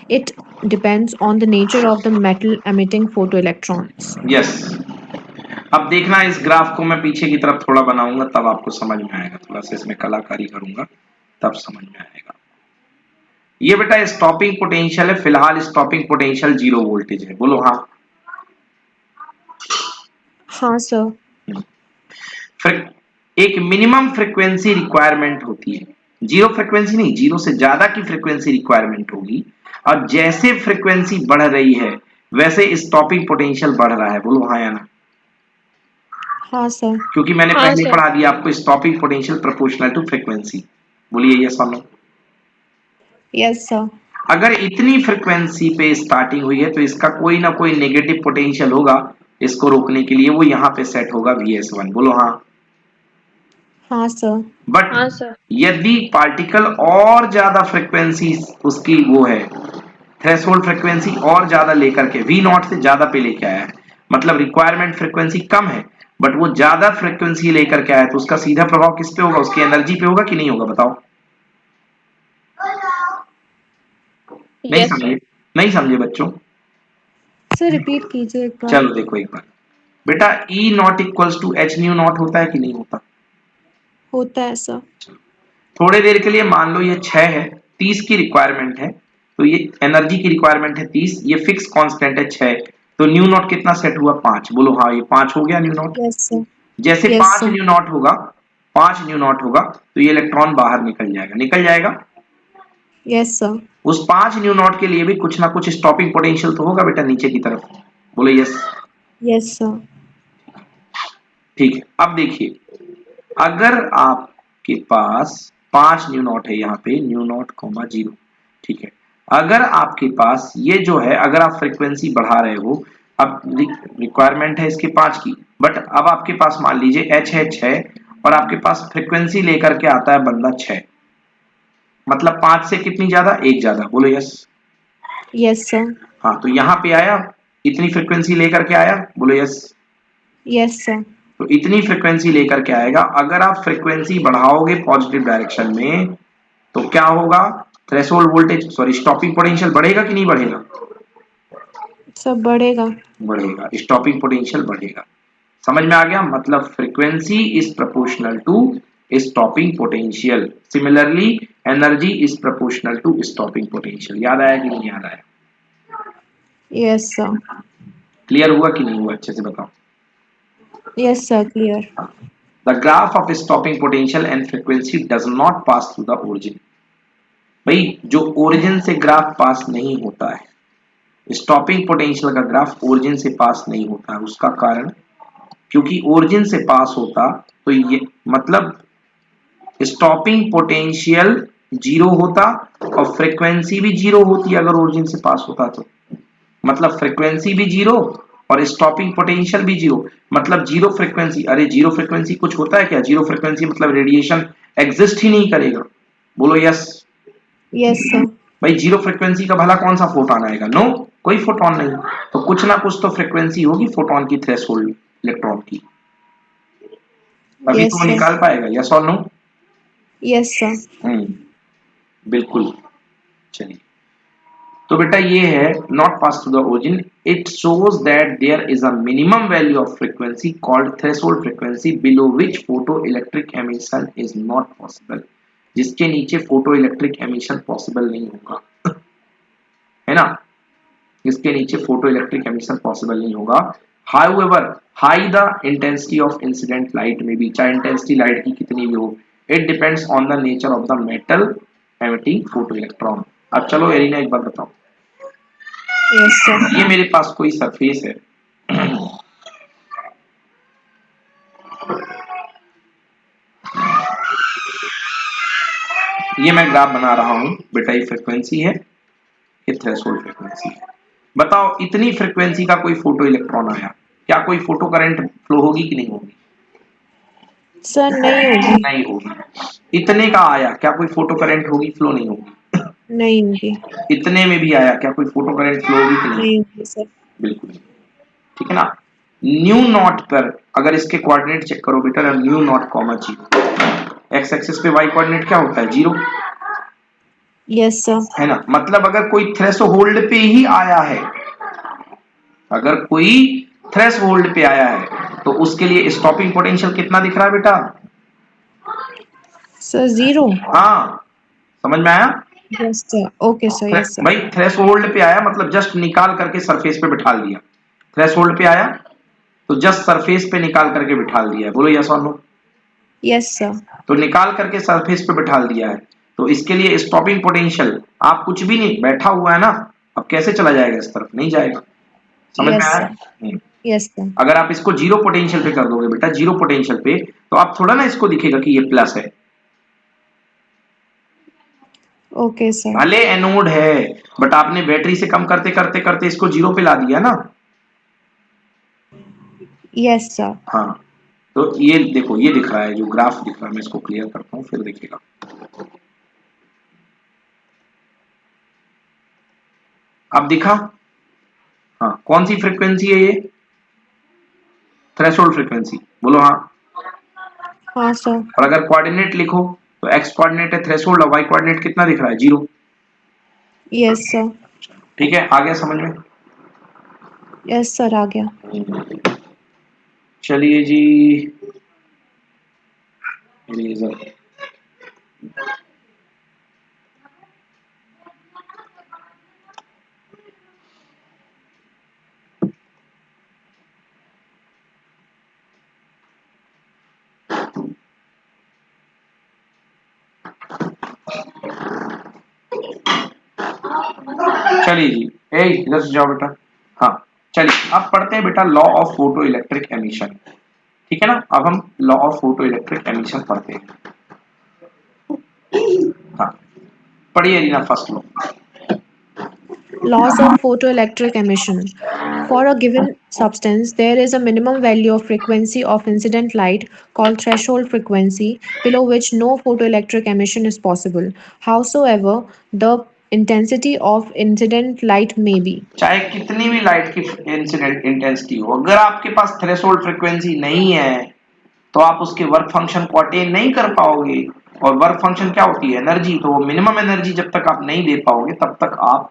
it depends on the nature of the metal emitting photoelectrons. Yes, अब देखना इस graph को मैं पीछे की तरफ थोड़ा बनाऊंगा तब आपको समझ में आएगा, थोड़ा सा इसमें कलाकारी करूंगा तब समझ में आएगा। ये बेटा स्टॉपिंग पोटेंशियल है, फिलहाल स्टॉपिंग पोटेंशियल 0 वोल्टेज है, बोलो हाँ। हाँ सर। एक मिनिमम फ्रीक्वेंसी रिक्वायरमेंट होती है, 0 फ्रीक्वेंसी नहीं, 0 से ज्यादा की फ्रीक्वेंसी रिक्वायरमेंट होगी, और जैसे फ्रीक्वेंसी बढ़ रही है वैसे स्टॉपिंग पोटेंशियल बढ़ रहा है, बोलो हाँ या ना? हाँ सर। क्योंकि मैंने हाँ पहले सर। पढ़ा दिया आपको stopping potential proportional to frequency. बोलिए यस और नो? Yes sir. अगर इतनी फ्रीक्वेंसी पे स्टार्टिंग हुई है तो इसका कोई ना कोई नेगेटिव पोटेंशियल होगा, इसको रोकने के लिए वो यहाँ पे सेट होगा Vs1, बोलो हाँ। हाँ सर। बट हाँ सर। यदि पार्टिकल और ज्यादा फ्रीक्वेंसी उसकी वो है, थ्रेशोल्ड फ्रीक्वेंसी और ज्यादा लेकर के वी नॉट से ज्यादा पे लेके आया है, मतलब रिक्वायरमेंट फ्रीक्वेंसी कम है बट वो ज्यादा फ्रीक्वेंसी लेकर के आया है, तो उसका सीधा प्रभाव किस पे होगा, उसकी एनर्जी पे होगा कि नहीं होगा, बताओ। नहीं यस समझे, सर। नहीं समझे बच्चों। सर रिपीट कीजिए एक बार। चलो देखो एक बार बेटा, E naught equals to H nu naught होता है कि नहीं होता। होता है सर। थोड़े देर के लिए मान लो ये 6 है, 30 की रिक्वायरमेंट है, तो ये एनर्जी की रिक्वायरमेंट है 30, ये फिक्स कांस्टेंट है 6, तो न्यू नॉट कितना सेट हुआ, 5। बोलो हाँ, ये 5 हो गया न्यू नॉट। Yes sir. जैसे यस 5 सर। न्यू नॉट होगा, 5 न्यू नॉट होगा, तो ये इलेक्ट्रॉन बाहर निकल जाएगा, निकल जाएगा। Yes sir. उस 5 न्यू नॉट के लिए भी कुछ ना कुछ स्टॉपिंग पोटेंशियल तो होगा बेटा नीचे की तरफ, बोलो यस। Yes sir. ठीक है, अब देखिए, अगर आपके पास 5 न्यू नॉट है, यहाँ पे न्यू नॉट कॉमा 0, ठीक है, अगर आपके पास ये जो है, अगर आप फ्रीक्वेंसी बढ़ा रहे हो, अब रिक्वायरमेंट है इसके 5 की, बट अब आपके पास मान लीजिए एच है 6 और आपके पास फ्रीक्वेंसी लेकर के आता है बंदा 6, मतलब 5 से कितनी ज्यादा, 1 ज्यादा, बोलो यस। Yes sir. हाँ, तो यहाँ पे आया, इतनी फ्रीक्वेंसी लेकर के आया, बोलो यस। Yes sir. तो इतनी फ्रीक्वेंसी लेकर के आएगा, अगर आप फ्रीक्वेंसी बढ़ाओगे पॉजिटिव डायरेक्शन में तो क्या होगा, threshold voltage sorry stopping potential बढ़ेगा कि नहीं बढ़ेगा, सब बढ़ेगा। बढ़ेगा, स्टॉपिंग पोटेंशियल बढ़ेगा। समझ में आ गया, मतलब frequency is proportional to stopping potential, similarly energy is proportional to stopping potential. याद आया कि नहीं याद आया, यस सर। क्लियर हुआ कि नहीं हुआ, अच्छे से बताओ। Yes sir, clear. The graph of stopping potential and frequency does not pass through the origin। भाई जो ओरिजिन से ग्राफ पास नहीं होता है, स्टॉपिंग पोटेंशियल का ग्राफ ओरिजिन से पास नहीं होता है, उसका कारण, क्योंकि ओरिजिन से पास होता तो ये मतलब स्टॉपिंग पोटेंशियल 0 होता और फ्रीक्वेंसी भी 0 होती अगर ओरिजिन से पास होता तो, मतलब फ्रीक्वेंसी भी 0 और स्टॉपिंग पोटेंशियल भी 0, मतलब 0 फ्रीक्वेंसी। अरे 0 फ्रीक्वेंसी कुछ होता है क्या, 0 फ्रीक्वेंसी मतलब रेडिएशन एग्जिस्ट ही नहीं करेगा, बोलो यस। Yes sir. भाई 0 फ्रीक्वेंसी का भला कौन सा फोटोन आएगा, नो, कोई फोटोन नहीं, तो कुछ ना कुछ तो फ्रीक्वेंसी होगी फोटोन की, थ्रेशोल्ड इलेक्ट्रॉन की, तभी तो यस वो सर। निकाल पाएगा, यस और नो। Yes sir. बिल्कुल। चलिए, तो बेटा ये है not pass to the origin, it shows that there is a minimum value of frequency called threshold frequency below which photo electric emission is not possible, जिसके नीचे फोटो इलेक्ट्रिक एमिशन पॉसिबल नहीं होगा, है ना, जिसके नीचे फोटो इलेक्ट्रिक एमिशन पॉसिबल नहीं होगा। However high the intensity of incident light में भी, चाहे इंटेंसिटी लाइट की कितनी भी हो, it depends on the nature of the metal emitting photo electron. अब चलो एरिना एक बात बताओ, यस सर। ये मेरे पास कोई सरफेस है, ये मैं ग्राफ बना रहा हूं बेटा, ये फ्रीक्वेंसी है, ये थ्रेशोल्ड फ्रीक्वेंसी है, बताओ इतनी फ्रीक्वेंसी का कोई फोटो इलेक्ट्रॉन आया, क्या कोई फोटो करंट फ्लो होगी कि नहीं होगी, सर नहीं होगी। नहीं होगी। इतने का आया, क्या कोई फोटो करंट होगी, फ्लो नहीं होगी। नहीं होगी। इतने में भी आया, क्या कोई फोटो करंट फ्लो होगी कि नहीं, नहीं होगी सर। बिल्कुल नहीं। ठीक है ना, न्यू नॉट पर अगर इसके कोऑर्डिनेट चेक करो बेटा, new not comma 0, x axis पे वाई कोऑर्डिनेट क्या होता है, 0, यस सर। है ना, मतलब अगर कोई थ्रेशोल्ड पे ही आया है, अगर कोई थ्रेशोल्ड पे आया है तो उसके लिए स्टॉपिंग पोटेंशियल कितना दिख रहा है बेटा, सर 0। हाँ, समझ में आया। Yes sir. Okay sir. Yes sir. भाई थ्रेशोल्ड पे आया मतलब जस्ट निकाल करके सरफेस पे बिठा दिया, थ्रेशोल्ड पे आया तो जस्ट सरफेस पे निकाल करके बिठा दिया है, बोलो यस और नो। Yes sir. तो निकाल करके सरफेस पे बिठा दिया है, तो इसके लिए स्टॉपिंग पोटेंशियल, आप कुछ भी नहीं, बैठा हुआ है ना, अब कैसे चला जाएगा, इस तरफ नहीं जाएगा, समझ में यस आया। सर। Yes sir. अगर आप इसको 0 पोटेंशियल पे कर दोगे बेटा, 0 पोटेंशियल पे, तो आप थोड़ा ना इसको दिखेगा कि ये प्लस है, ओके सर। भले एनोड है बट आपने बैटरी से कम करते करते करते इसको 0 पे ला दिया ना। Yes sir. हाँ, तो ये देखो, ये दिख रहा है, जो ग्राफ दिख रहा है, मैं इसको क्लियर करता हूँ फिर देखिएगा। अब दिखा? हाँ, कौन सी फ्रीक्वेंसी है ये? थ्रेशोल्ड फ्रीक्वेंसी, बोलो हाँ। हाँ सर। और अगर कोऑर्डिनेट लिखो तो एक्स कोऑर्डिनेट है थ्रेशोल्ड और वाई कोऑर्डिनेट कितना दिख रहा है? 0। Yes sir. ठीक है, आ गया समझ में? यस सर, आ गया। चलिए जी, इरेजर। चलिए जी, इधर से जाओ बेटा। हाँ, चलिए अब पढ़ते हैं बेटा law of photo electric emission. ठीक है ना, अब हम law of photo electric emission पढ़ते हैं। हाँ, पढ़िए Reena first law. Laws of photoelectric emission. For a given substance, there is a minimum value of frequency of incident light called threshold frequency, below which no photoelectric emission is possible. Howsoever, the intensity of incident light may be. चाहे कितनी भी light की incident intensity हो, अगर आपके पास threshold frequency नहीं है तो आप उसके वर्क फंक्शन को अटेन नहीं कर पाओगे। और वर्क फंक्शन क्या होती है? एनर्जी। तो वो मिनिमम एनर्जी जब तक आप नहीं दे पाओगे तब तक आप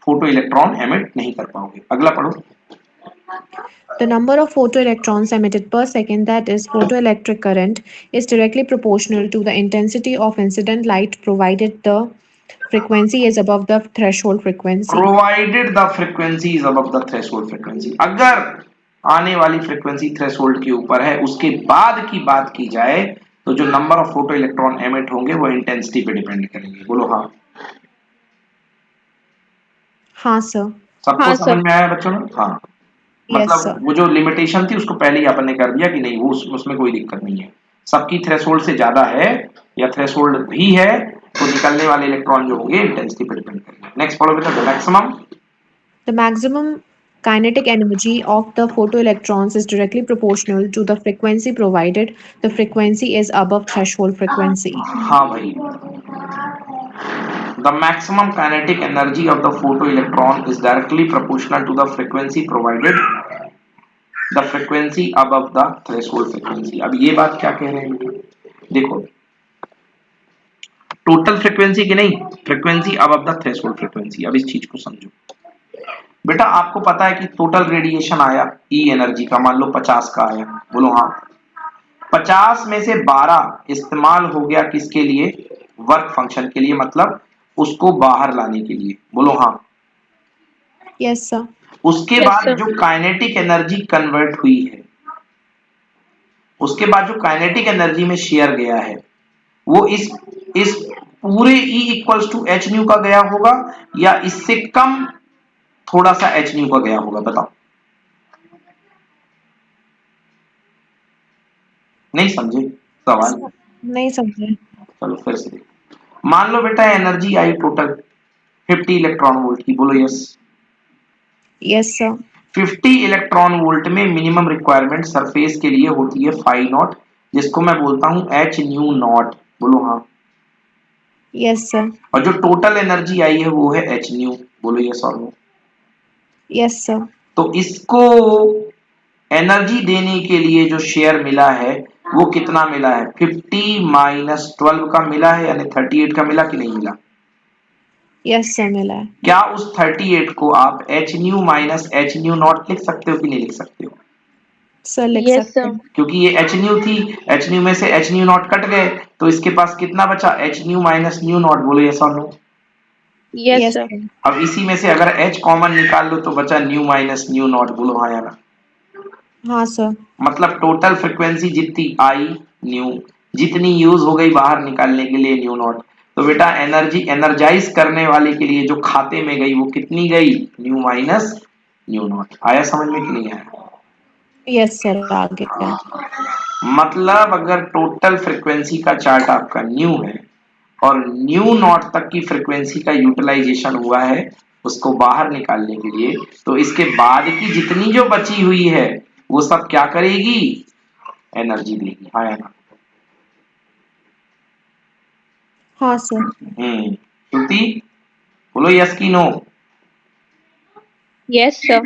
फोटो इलेक्ट्रॉन एमिट नहीं कर पाओगे। अगला पढ़ो। The number of photoelectrons emitted per second, that is, photoelectric current, is directly proportional to the intensity of incident light provided the frequency is above the threshold frequency. Provided the frequency is above the threshold frequency. अगर आने वाली frequency threshold के ऊपर है, उसके बाद की बात की जाए तो जो number of photo electron emit होंगे वो इंटेंसिटी पे डिपेंड करेंगे। बोलो हाँ। हाँ सर। सबको हाँ समझ सर। में आया बच्चों? हाँ, यस मतलब सर। वो जो लिमिटेशन थी उसको पहले ही अपन ने कर दिया कि नहीं, वो उसमें कोई दिक्कत नहीं है। सबकी थ्रेशोल्ड से ज्यादा है या थ्रेशोल्ड भी है तो निकलने वाले इलेक्ट्रॉन जो होंगे इंटेंसिटी पे डिपेंड करेंगे। नेक्स्ट पढ़ो बेटा, the maximum. The maximum kinetic energy of the photoelectrons is directly proportional to the frequency provided the frequency is above threshold frequency. हाँ भाई, the maximum kinetic energy of the photoelectron is directly proportional to the frequency provided the frequency above the threshold frequency। अब ये बात क्या कह रहे हैं? देखो, टोटल फ्रीक्वेंसी की नहीं, frequency above the threshold frequency. अब इस चीज को समझो बेटा। आपको पता है कि टोटल रेडिएशन आया ई एनर्जी का, मान लो 50 का आया। बोलो हाँ। 50 में से 12 इस्तेमाल हो गया किसके लिए? वर्क फंक्शन के लिए, मतलब उसको बाहर लाने के लिए। बोलो हाँ। Yes, sir. उसके Yes, बाद sir. जो काइनेटिक एनर्जी कन्वर्ट हुई है, उसके बाद जो काइनेटिक एनर्जी में शेयर गया है वो इस पूरे E equals to H nu का गया होगा या इससे कम थोड़ा सा एच न्यू का गया होगा? बताओ। नहीं समझे सवाल? नहीं समझे। चलो फिर से देखो। मान लो बेटा एनर्जी आई टोटल 50 इलेक्ट्रॉन वोल्ट की। बोलो yes. Yes, sir. 50 electron volt में मिनिमम रिक्वायरमेंट सरफेस के लिए होती है फाई नॉट, जिसको मैं बोलता हूं एच न्यू नॉट। बोलो हाँ। Yes, sir. और जो टोटल एनर्जी आई है वो है एच न्यू। बोलो यस और नो। Yes, sir. तो इसको एनर्जी देने के लिए जो शेयर मिला है वो कितना मिला है? 50 माइनस 12 का मिला है, यानी 38 का मिला कि नहीं मिला? Yes, sir, मिला है। क्या उस 38 को आप H nu minus H nu not लिख सकते हो कि नहीं लिख सकते हो? सर लिख Yes, सकते sir. हैं। क्योंकि ये एच न्यू थी, एच न्यू में से एच न्यू नॉट कट गए तो इसके पास कितना बचा? H nu minus nu not. बोलो यस और no. Yes, Yes, sir. sir. अब इसी में से अगर एच कॉमन निकाल लो तो बचा न्यू माइनस न्यू नॉट। बोलो हाँ या ना। हाँ सर। मतलब टोटल फ्रीक्वेंसी जितनी आई न्यू, जितनी यूज हो गई बाहर निकालने के लिए न्यू नॉट। तो बेटा एनर्जी एनर्जाइज करने वाले के लिए जो खाते में गई वो कितनी गई? New minus nu not. आया समझ में कि नहीं आया? यस सर, आ गया। मतलब अगर टोटल फ्रीक्वेंसी का चार्ट आपका न्यू है और न्यू नॉट तक की फ्रीक्वेंसी का यूटिलाइजेशन हुआ है उसको बाहर निकालने के लिए, तो इसके बाद की जितनी जो बची हुई है वो सब क्या करेगी? एनर्जी देगी, हाँ या ना? हाँ सर। श्रुति बोलो यस की नो? Yes, sir.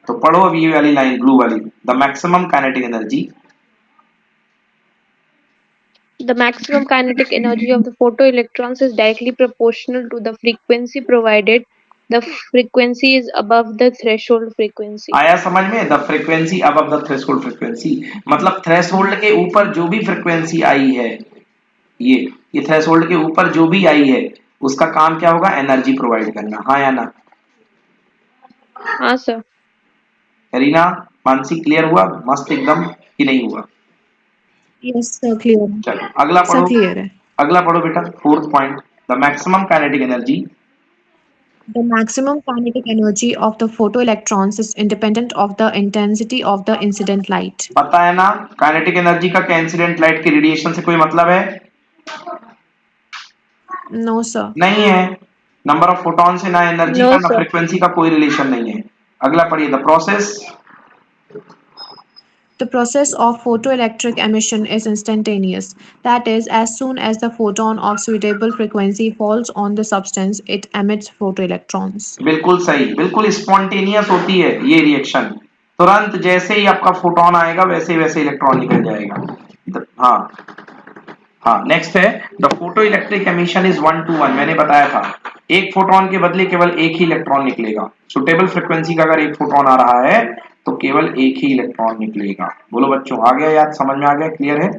तो पढ़ो अब ये वाली लाइन ब्लू वाली, the maximum kinetic energy. The maximum kinetic energy of the photoelectrons is directly proportional to the frequency provided the frequency is above the threshold frequency. आया समझ में? The frequency above the threshold frequency, मतलब threshold के ऊपर जो भी frequency आई है, ये थ्रेशोल्ड के ऊपर जो भी आई है उसका काम क्या होगा? एनर्जी प्रोवाइड करना, हाँ या ना? हाँ सर। करीना, मानसी, क्लियर हुआ मस्त एकदम कि नहीं हुआ? यस सर, क्लियर है। चलो अगला सर पढ़ो, क्लियर है। अगला पढ़ो बेटा, fourth point, the maximum kinetic energy. The maximum kinetic energy of the photoelectrons is independent of the intensity of the incident light. पता है ना काइनेटिक एनर्जी का क्या इंसिडेंट लाइट के रेडिएशन से कोई मतलब है? No, sir. नहीं है। नंबर ऑफ फोटॉन से ना एनर्जी No, का ना sir. फ्रीक्वेंसी का कोई रिलेशन नहीं है। अगला पढ़िए, the process. The process of photoelectric emission is instantaneous. That is, as soon as the photon of suitable frequency falls on the substance, it emits photoelectrons. बिल्कुल सही, बिल्कुल स्पॉन्टेनियस होती है ये रिएक्शन। तुरंत जैसे ही आपका फोटोन आएगा वैसे वैसे इलेक्ट्रॉन निकल जाएगा। हाँ हाँ, नेक्स्ट है the photo electric emission is 1 to 1। मैंने बताया था एक फोटोन के बदले केवल एक ही इलेक्ट्रॉन निकलेगा। सुटेबल फ्रीक्वेंसी का अगर एक फोटोन आ रहा है तो केवल एक ही इलेक्ट्रॉन निकलेगा। बोलो बच्चों, आ गया याद? समझ में आ गया? क्लियर है?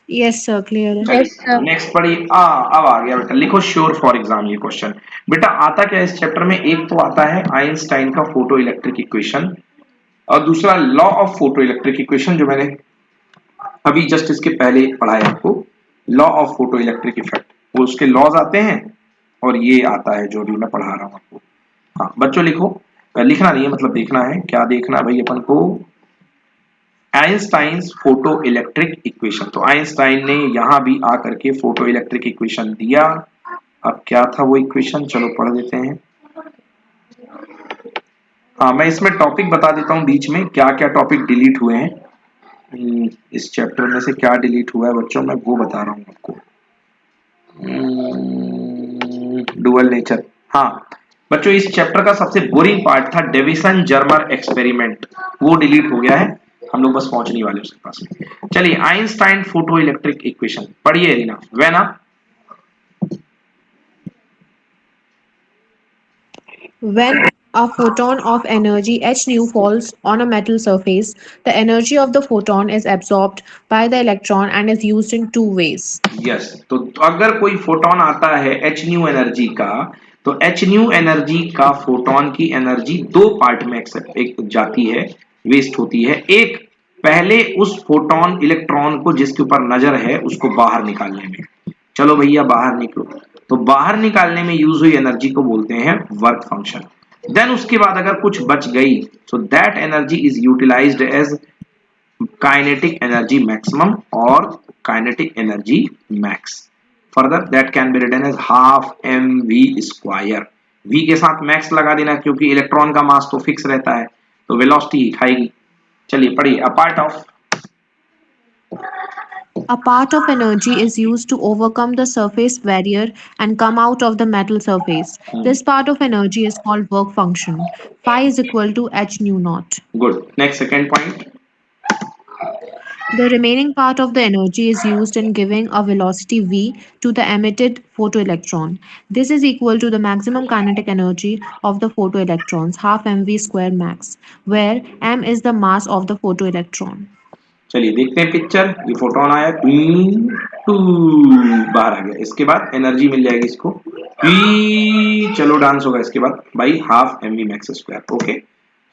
Yes, sir, clear. Yes, sir. Next पढ़िए। अब आ गया बेटा, लिखो श्योर फॉर एग्जाम ये क्वेश्चन। बेटा आता क्या है इस चैप्टर में? एक तो आता है आइंस्टाइन का फोटो इलेक्ट्रिक इक्वेशन और दूसरा law of photo electric equation, जो मैंने अभी जस्ट इसके पहले पढ़ाया आपको, law of photo electric effect. वो उसके लॉज आते हैं और ये आता है जो भी मैं पढ़ा रहा हूँ आपको। हाँ बच्चों लिखो, लिखना नहीं है मतलब देखना है। क्या देखना है भाई अपन को? Einstein's photo electric equation. तो आइंस्टाइन ने यहां भी आकर के फोटो इलेक्ट्रिक इक्वेशन दिया। अब क्या था वो इक्वेशन, चलो पढ़ देते हैं। हाँ मैं इसमें टॉपिक बता देता हूँ बीच में, क्या क्या टॉपिक डिलीट हुए हैं। इस चैप्टर में से क्या डिलीट हुआ है बच्चों, मैं वो बता रहा हूँ आपको। Dual nature. हाँ बच्चों, इस चैप्टर का सबसे बोरिंग पार्ट था डेविसन जर्मर एक्सपेरिमेंट, वो डिलीट हो गया है। हम लोग बस पहुंचने वाले उसके पास में। चलिए, आइंस्टाइन फोटो इलेक्ट्रिक इक्वेशन पढ़िए Reena. Vena, When a photon of energy h nu falls on a metal surface, the energy of the photon is absorbed by the electron and is used in two ways. Yes तो अगर कोई photon आता है H new energy का, तो H new energy का photon की energy दो पार्ट में एक जाती है, वेस्ट होती है। एक, पहले उस फोटोन इलेक्ट्रॉन को जिसके ऊपर नजर है उसको बाहर निकालने में, चलो भैया बाहर निकलो, तो बाहर निकालने में यूज हुई एनर्जी को बोलते हैं वर्क फंक्शन। देन उसके बाद अगर कुछ बच गई, so that energy is utilized as kinetic energy maximum और kinetic energy max. Further that can be written as half M V square. V के साथ मैक्स लगा देना क्योंकि इलेक्ट्रॉन का मास तो फिक्स रहता है, तो वेलोसिटी ही खाएगी। चलिए पढ़िए, a part of. A part of energy is used to overcome the surface barrier and come out of the metal surface. This part of energy is called work function. Phi is equal to h nu naught. Good, next second point. The remaining part of the energy is used in giving a velocity v to the emitted photoelectron. This is equal to the maximum kinetic energy of the photoelectrons, half mv square max, where m is the mass of the photoelectron. चलिए देखते हैं picture. ये photon आया, बाहर आ गया, इसके बाद energy मिल जाएगी इसको, चलो डांस होगा इसके बाद by half M V max square. Okay,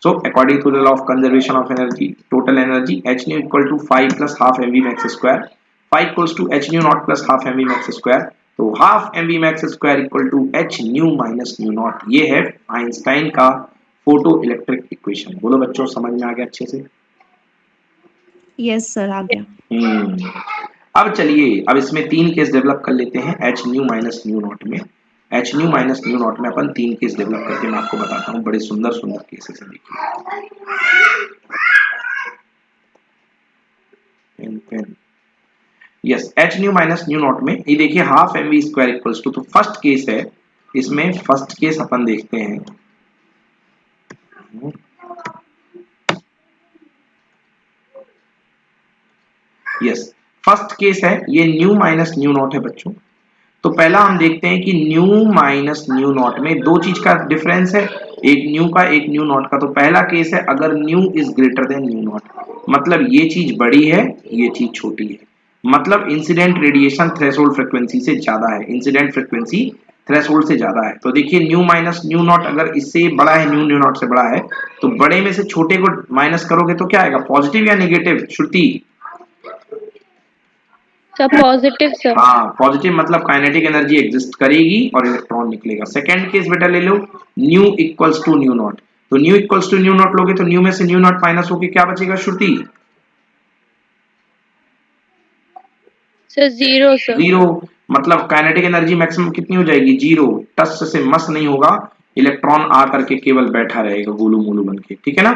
so according to the law of conservation of energy, total energy H nu equal to 5 plus half M V max square, 5 equals to H nu naught plus half M V max square. तो half M V max square equal to H nu minus nu naught. ये है Einstein का photo electric equation. बोलो बच्चों, समझ में आ गया अच्छे से? Yes, sir, आ गया। अब चलिए, अब इसमें तीन केस डेवलप कर लेते हैं H nu minus nu naught में। H nu minus nu naught में अपन 3 केस डेवलप करके मैं आपको बताता हूँ, बड़े सुंदर सुंदर केसेस है। देखिए yes, H nu minus nu naught में ये देखिए half M V square equals to, तो फर्स्ट केस है इसमें, फर्स्ट केस अपन देखते हैं। यस, फर्स्ट केस है ये न्यू माइनस न्यू नॉट है बच्चों। तो पहला हम देखते हैं कि न्यू माइनस न्यू नॉट में दो चीज का डिफरेंस है, एक न्यू का एक न्यू नॉट का। तो पहला केस है अगर new is greater than new not, मतलब ये चीज बड़ी है ये चीज छोटी है, मतलब इंसिडेंट रेडिएशन थ्रेशोल्ड फ्रीक्वेंसी से ज्यादा है, इंसिडेंट फ्रीक्वेंसी थ्रेशोल्ड से ज्यादा है। तो देखिए न्यू माइनस न्यू नॉट अगर इससे बड़ा है, न्यू न्यू नॉट से बड़ा है, तो बड़े में से छोटे को माइनस करोगे तो क्या आएगा, पॉजिटिव या negative Shruti? Sir positive sir. हाँ पॉजिटिव, मतलब काइनेटिक एनर्जी एग्जिस्ट करेगी और इलेक्ट्रॉन निकलेगा। सेकंड केस बेटा ले लो, nu equals to nu naught. तो nu equals to nu naught लोगे तो न्यू में से न्यू नॉट माइनस होके क्या बचेगा Shruti? Sir zero sir. Zero, मतलब काइनेटिक एनर्जी मैक्सिमम कितनी हो जाएगी, जीरो। टस से मस नहीं होगा, इलेक्ट्रॉन आ करके केवल बैठा रहेगा गोलू मोलू बन के, ठीक है ना?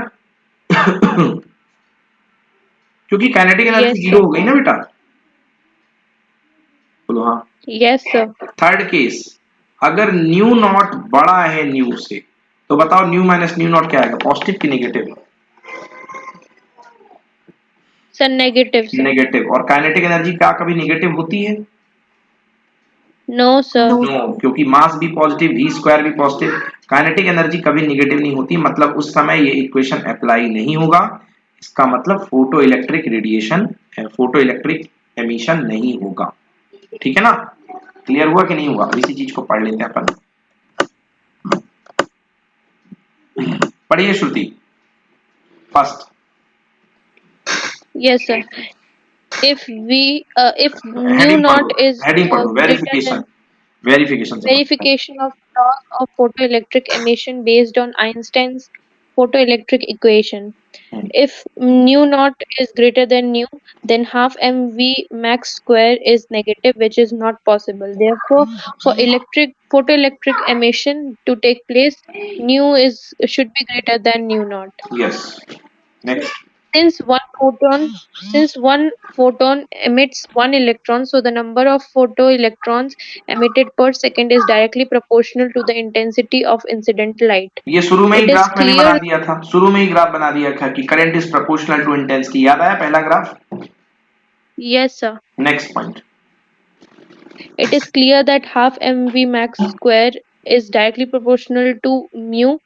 क्योंकि kinetic energy yes zero sir. हो गई ना बेटा, बोलो हाँ। Yes sir. थर्ड केस, अगर न्यू नॉट बड़ा है न्यू से, तो बताओ न्यू माइनस न्यू नॉट क्या आएगा, पॉजिटिव की negative? Sir negative sir. Negative. और काइनेटिक एनर्जी क्या कभी नेगेटिव होती है? No sir. No. नो, क्योंकि मास भी पॉजिटिव, v स्क्वायर भी पॉजिटिव, काइनेटिक एनर्जी कभी नेगेटिव नहीं होती, मतलब उस समय ये इक्वेशन अप्लाई नहीं होगा। इसका मतलब photo electric radiation, photo electric emission नहीं होगा, ठीक है ना? क्लियर हुआ कि नहीं हुआ? इसी चीज को पढ़ लेते हैं अपन, पढ़िए Shruti first. Yes, sir. If nu heading पढ़ naught दो, is हेडिंग पढ़ दो, greater वेरिफिकेशन, than वेरिफिकेशन से पढ़ते हैं। verification of laws of photoelectric emission based on Einstein's photoelectric equation. If nu naught is greater than nu, then half mv max square is negative, which is not possible. Therefore, for photoelectric emission to take place, nu is should be greater than nu naught. Yes, next. Since one photon emits one electron, so the number of photoelectrons emitted per second is directly proportional to the intensity of incident light. ये शुरू में ही It is graph मैंने बना clear, दिया था, शुरू में ही graph बना दिया था कि current is proportional to intensity, याद आया पहला graph? yes, sir. Next point. It is clear that half mv max square is directly proportional to mu,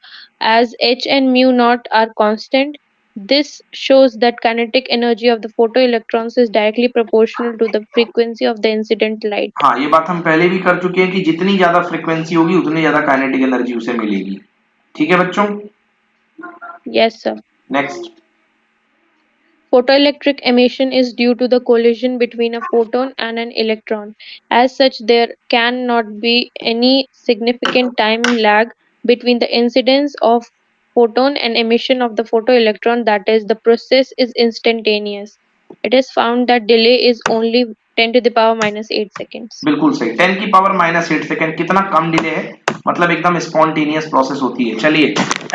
as h and mu naught are constant. This shows that kinetic energy of the photoelectrons is directly proportional to the frequency of the incident light. हाँ ये बात हम पहले भी कर चुके हैं कि जितनी ज्यादा फ्रीक्वेंसी होगी उतनी ज्यादा काइनेटिक एनर्जी उसे मिलेगी, ठीक है बच्चों? Yes, sir. Next. Photoelectric emission is due to the collision between a photon and an electron. As such, there cannot be any significant time lag between the incidence of photon and emission of the photoelectron, that is, the process is instantaneous. It is found that delay is only 10 to the power minus 8 seconds. बिल्कुल सही, 10 की power minus 8 second, कितना कम delay है, मतलब एकदम spontaneous process होती है। चलिए,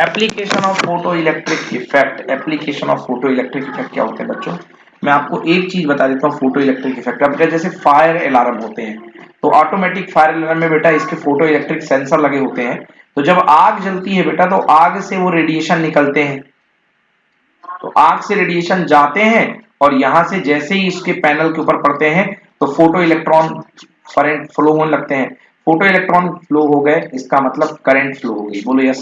application of photo electric effect, application of photo electric effect क्या होते हैं बच्चों? मैं आपको एक चीज बता देता हूँ फोटो इलेक्ट्रिक इफेक्ट। अब जैसे फायर अलार्म होते हैं, तो ऑटोमेटिक फायर अलार्म में बेटा इसके फोटो इलेक्ट्रिक सेंसर लगे होते हैं, तो जब आग जलती है बेटा तो आग से वो रेडिएशन निकलते हैं, तो आग से रेडिएशन जाते हैं और यहां से जैसे ही इसके पैनल के ऊपर पड़ते हैं तो फोटो इलेक्ट्रॉन करंट फ्लो होने लगते हैं। फोटो इलेक्ट्रॉन फ्लो हो गए, इसका मतलब करंट फ्लो हो गई, बोलो यस।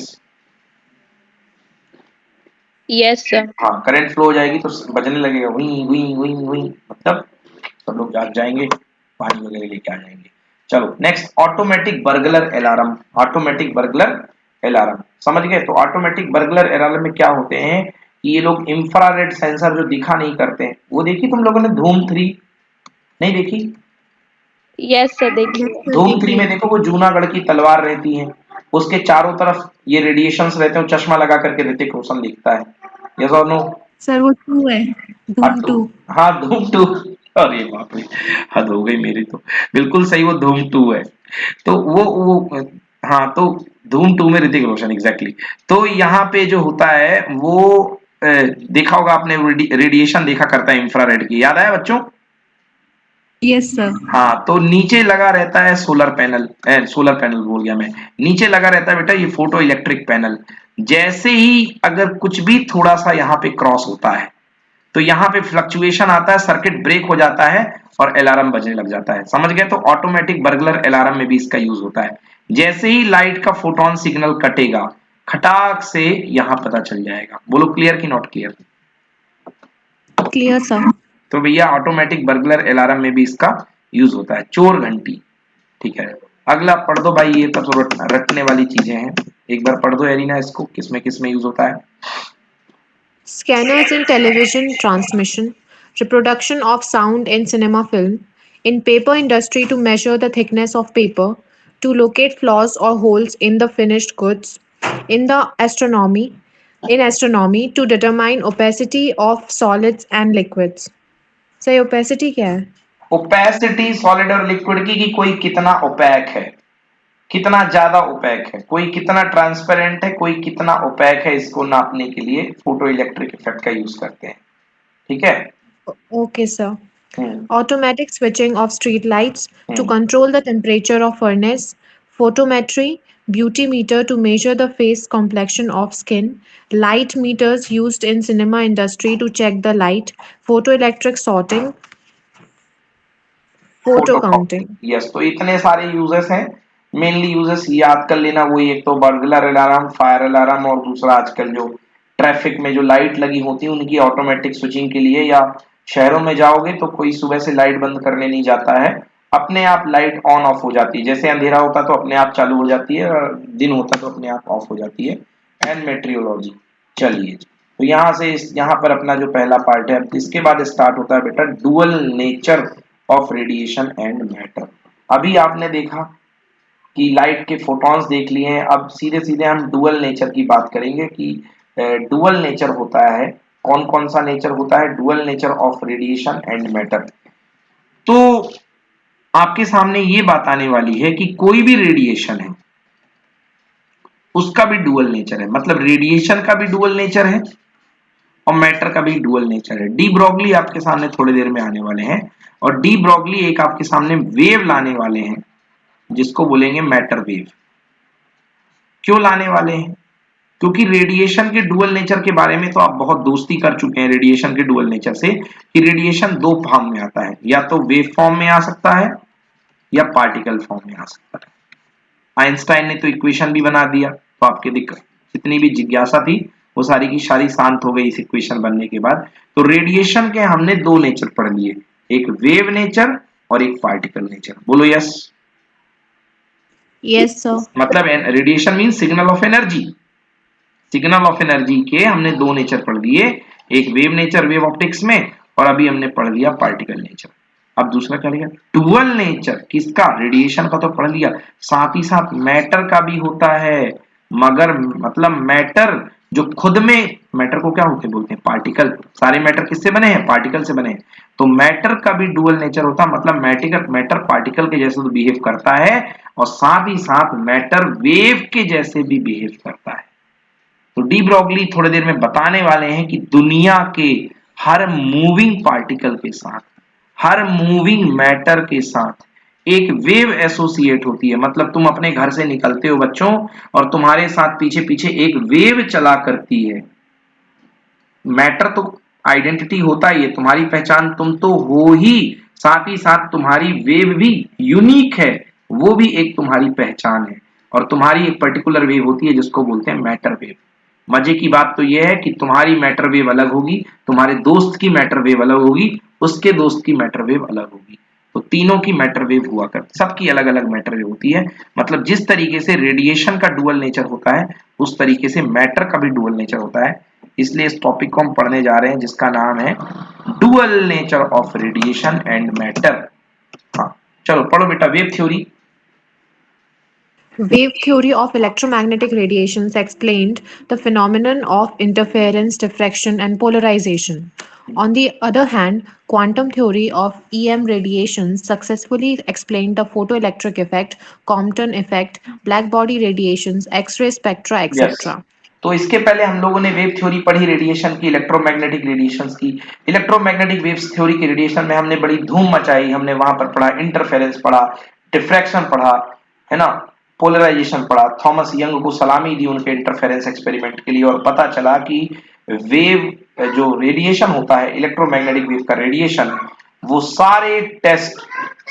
Yes, sir. हाँ करंट फ्लो हो जाएगी तो बजने लगेगा हुई हुई हुई हुई, मतलब सब लोग जाग जाएंगे, पानी वगैरह लेके आ जाएंगे। चलो next, automatic burglar alarm. Automatic burglar alarm समझ गए? तो ऑटोमेटिक बर्गलर अलार्म में क्या होते हैं कि ये लोग इंफ्रारेड सेंसर जो दिखा नहीं करते, वो देखी तुम लोगों ने धूम 3? नहीं देखी? Yes, sir. देखिए। Yes, sir, धूम 3 में देखिए। देखो वो जूनागढ़ की तलवार रहती है, उसके चारों तरफ ये रेडिएशंस रहते हैं, चश्मा लगा करके ऋतिक रोशन दिखता है, यस और नो? सर वो 2 है, धूम 2। हाँ धूम 2, अरे बाप रे, हद हो गई मेरी तो। बिल्कुल सही, वो धूम 2 है। तो वो हाँ, तो धूम 2 में ऋतिक रोशन, एग्जैक्टली। तो यहाँ पे जो होता है वो देखा होगा आपने, रेडिएशन देखा करता है इंफ्रारेड की, याद आया बच्चों? Yes, sir. हाँ, तो नीचे लगा रहता है सोलर पैनल, सोलर पैनल बोल गया मैं, नीचे लगा रहता है बेटा ये फोटो इलेक्ट्रिक पैनल। जैसे ही अगर कुछ भी थोड़ा सा यहाँ पे क्रॉस होता है तो यहाँ पे फ्लक्चुएशन आता है, सर्किट ब्रेक हो जाता है और अलार्म बजने लग जाता है। समझ गए? तो ऑटोमेटिक बर्गलर अलार्म में भी इसका यूज होता है। जैसे ही लाइट का फोटोन सिग्नल कटेगा, खटाक से यहाँ पता चल जाएगा। बोलो क्लियर कि नॉट क्लियर? Clear, sir. तो भैया ऑटोमेटिक बर्गलर अलार्म में भी इसका यूज होता है। चोर घंटी, ठीक है। अगला पढ़ दो भाई, ये तो रटने वाली चीजें हैं। एक बार पढ़ दो एलिना इसको, किसमें यूज होता है? Scanners in television transmission, reproduction of sound in cinema film, in paper industry to measure the thickness of paper, to locate flaws or holes in the finished goods, in the astronomy to determine opacity of solids and liquids. सही opacity क्या है? Opacity solid और liquid की कोई कितना OPEC है, कितना ज्यादा ओपैक है, कोई कितना ट्रांसपेरेंट है, कोई कितना ओपैक है, इसको नापने के लिए फोटो इलेक्ट्रिक इफेक्ट का यूज करते हैं। ठीक है? Okay, sir. Hmm, Automatic switching of street lights to hmm. control the temperature of furnace, photometry, beauty meter to measure the face complexion of skin, light meters used in cinema industry to check the light, photoelectric sorting, photo photo copy, counting. Yes. तो इतने सारे uses हैं। Mainly uses याद कर लेना, वही एक तो बर्गलर अलार्म, फायर अलार्म, और दूसरा आजकल जो ट्रैफिक में जो लाइट लगी होती है उनकी ऑटोमेटिक स्विचिंग के लिए। या शहरों में जाओगे तो कोई सुबह से लाइट बंद करने नहीं जाता है, अपने आप लाइट ऑन ऑफ हो जाती है। जैसे अंधेरा होता तो अपने आप चालू हो जाती है, और दिन होता तो अपने आप ऑफ हो जाती है। एंड मेट्रियोलॉजी, चलिए। तो यहाँ से यहाँ पर अपना जो पहला पार्ट है, इसके बाद स्टार्ट होता है बेटा dual nature of radiation and matter. अभी आपने देखा कि लाइट के फोटॉन्स देख लिए हैं, अब सीधे सीधे हम डुअल नेचर की बात करेंगे कि डुअल नेचर होता है, कौन कौन सा नेचर होता है dual nature of radiation and matter. तो आपके सामने ये बात आने वाली है कि कोई भी रेडिएशन है उसका भी डुअल नेचर है, मतलब रेडिएशन का भी डुअल नेचर है और मैटर का भी डुअल नेचर है। डी ब्रॉगली आपके सामने थोड़ी देर में आने वाले हैं, और डी ब्रॉगली एक आपके सामने वेव लाने वाले हैं जिसको बोलेंगे मैटर वेव। क्यों लाने वाले हैं? क्योंकि रेडिएशन के डुअल नेचर के बारे में तो आप बहुत दोस्ती कर चुके हैं रेडिएशन के डुअल नेचर से, कि रेडिएशन दो फॉर्म में आता है, या तो वेव फॉर्म में आ सकता है या पार्टिकल फॉर्म में आ सकता है। आइंस्टाइन ने तो इक्वेशन भी बना दिया, तो आपके दिक्कत जितनी भी जिज्ञासा थी वो सारी की सारी शांत हो गई इस इक्वेशन बनने के बाद। तो रेडिएशन के हमने दो नेचर पढ़ लिए, एक वेव नेचर और एक पार्टिकल नेचर। बोलो यस। Yes, sir. मतलब radiation mean signal of energy, signal of energy के हमने दो नेचर पढ़ दिए, एक वेव नेचर वेव ऑप्टिक्स में, और अभी हमने पढ़ लिया पार्टिकल नेचर। अब दूसरा क्या लिया? डुअल नेचर किसका? रेडिएशन का तो पढ़ लिया, साथ ही साथ मैटर का भी होता है। मगर मतलब मैटर जो खुद में, मैटर को क्या होते बोलते हैं? पार्टिकल। सारे मैटर किससे बने हैं? पार्टिकल से बने हैं। तो मैटर का भी डुअल नेचर होता है, मतलब मैटर पार्टिकल के जैसे तो बिहेव करता है, और साथ ही साथ मैटर वेव के जैसे भी बिहेव करता है। तो डी ब्रॉगली थोड़ी देर में बताने वाले हैं कि दुनिया के हर मूविंग पार्टिकल के साथ, हर मूविंग मैटर के साथ एक वेव एसोसिएट होती है। मतलब तुम अपने घर से निकलते हो बच्चों, और तुम्हारे साथ पीछे पीछे एक वेव चला करती है। मैटर तो आइडेंटिटी होता ही है, तुम्हारी पहचान तुम तो हो ही, साथ ही साथ तुम्हारी वेव भी यूनिक है, वो भी एक तुम्हारी पहचान है। और तुम्हारी एक पर्टिकुलर वेव होती है जिसको बोलते हैं मैटर वेव। मजे की बात तो यह है कि तुम्हारी मैटर वेव अलग होगी, तुम्हारे दोस्त की मैटर वेव अलग होगी, उसके दोस्त की मैटर वेव अलग होगी। तो तीनों की मैटर वेव हुआ करती, सबकी अलग अलग मैटर वेव होती है। मतलब जिस तरीके से रेडिएशन का डुअल नेचर होता है उस तरीके से मैटर का भी डुअल नेचर होता है। इसलिए इस टॉपिक को हम पढ़ने जा रहे हैं जिसका नाम है dual nature of radiation and matter. हाँ चलो पढ़ो बेटा, wave theory. Wave theory of electromagnetic radiations explained the phenomenon of interference, diffraction, and polarization. On the other hand, quantum theory of EM radiation successfully explained the photoelectric effect, Compton effect, black body radiations, X-ray spectra, yes, etc. तो इसके पहले हम लोगों ने wave theory पढ़ी radiation की, electromagnetic radiations की। Electromagnetic waves theory की रेडिएशन में हमने बड़ी धूम मचाई, हमने वहां पर पढ़ा इंटरफेरेंस, पढ़ा डिफ्रैक्शन, पढ़ा है ना, पोलराइजेशन पढ़ा। थॉमस यंग को सलामी दी उनके इंटरफेरेंस एक्सपेरिमेंट के लिए, और पता चला कि वेव जो रेडिएशन होता है, इलेक्ट्रोमैग्नेटिक वेव का रेडिएशन, वो सारे टेस्ट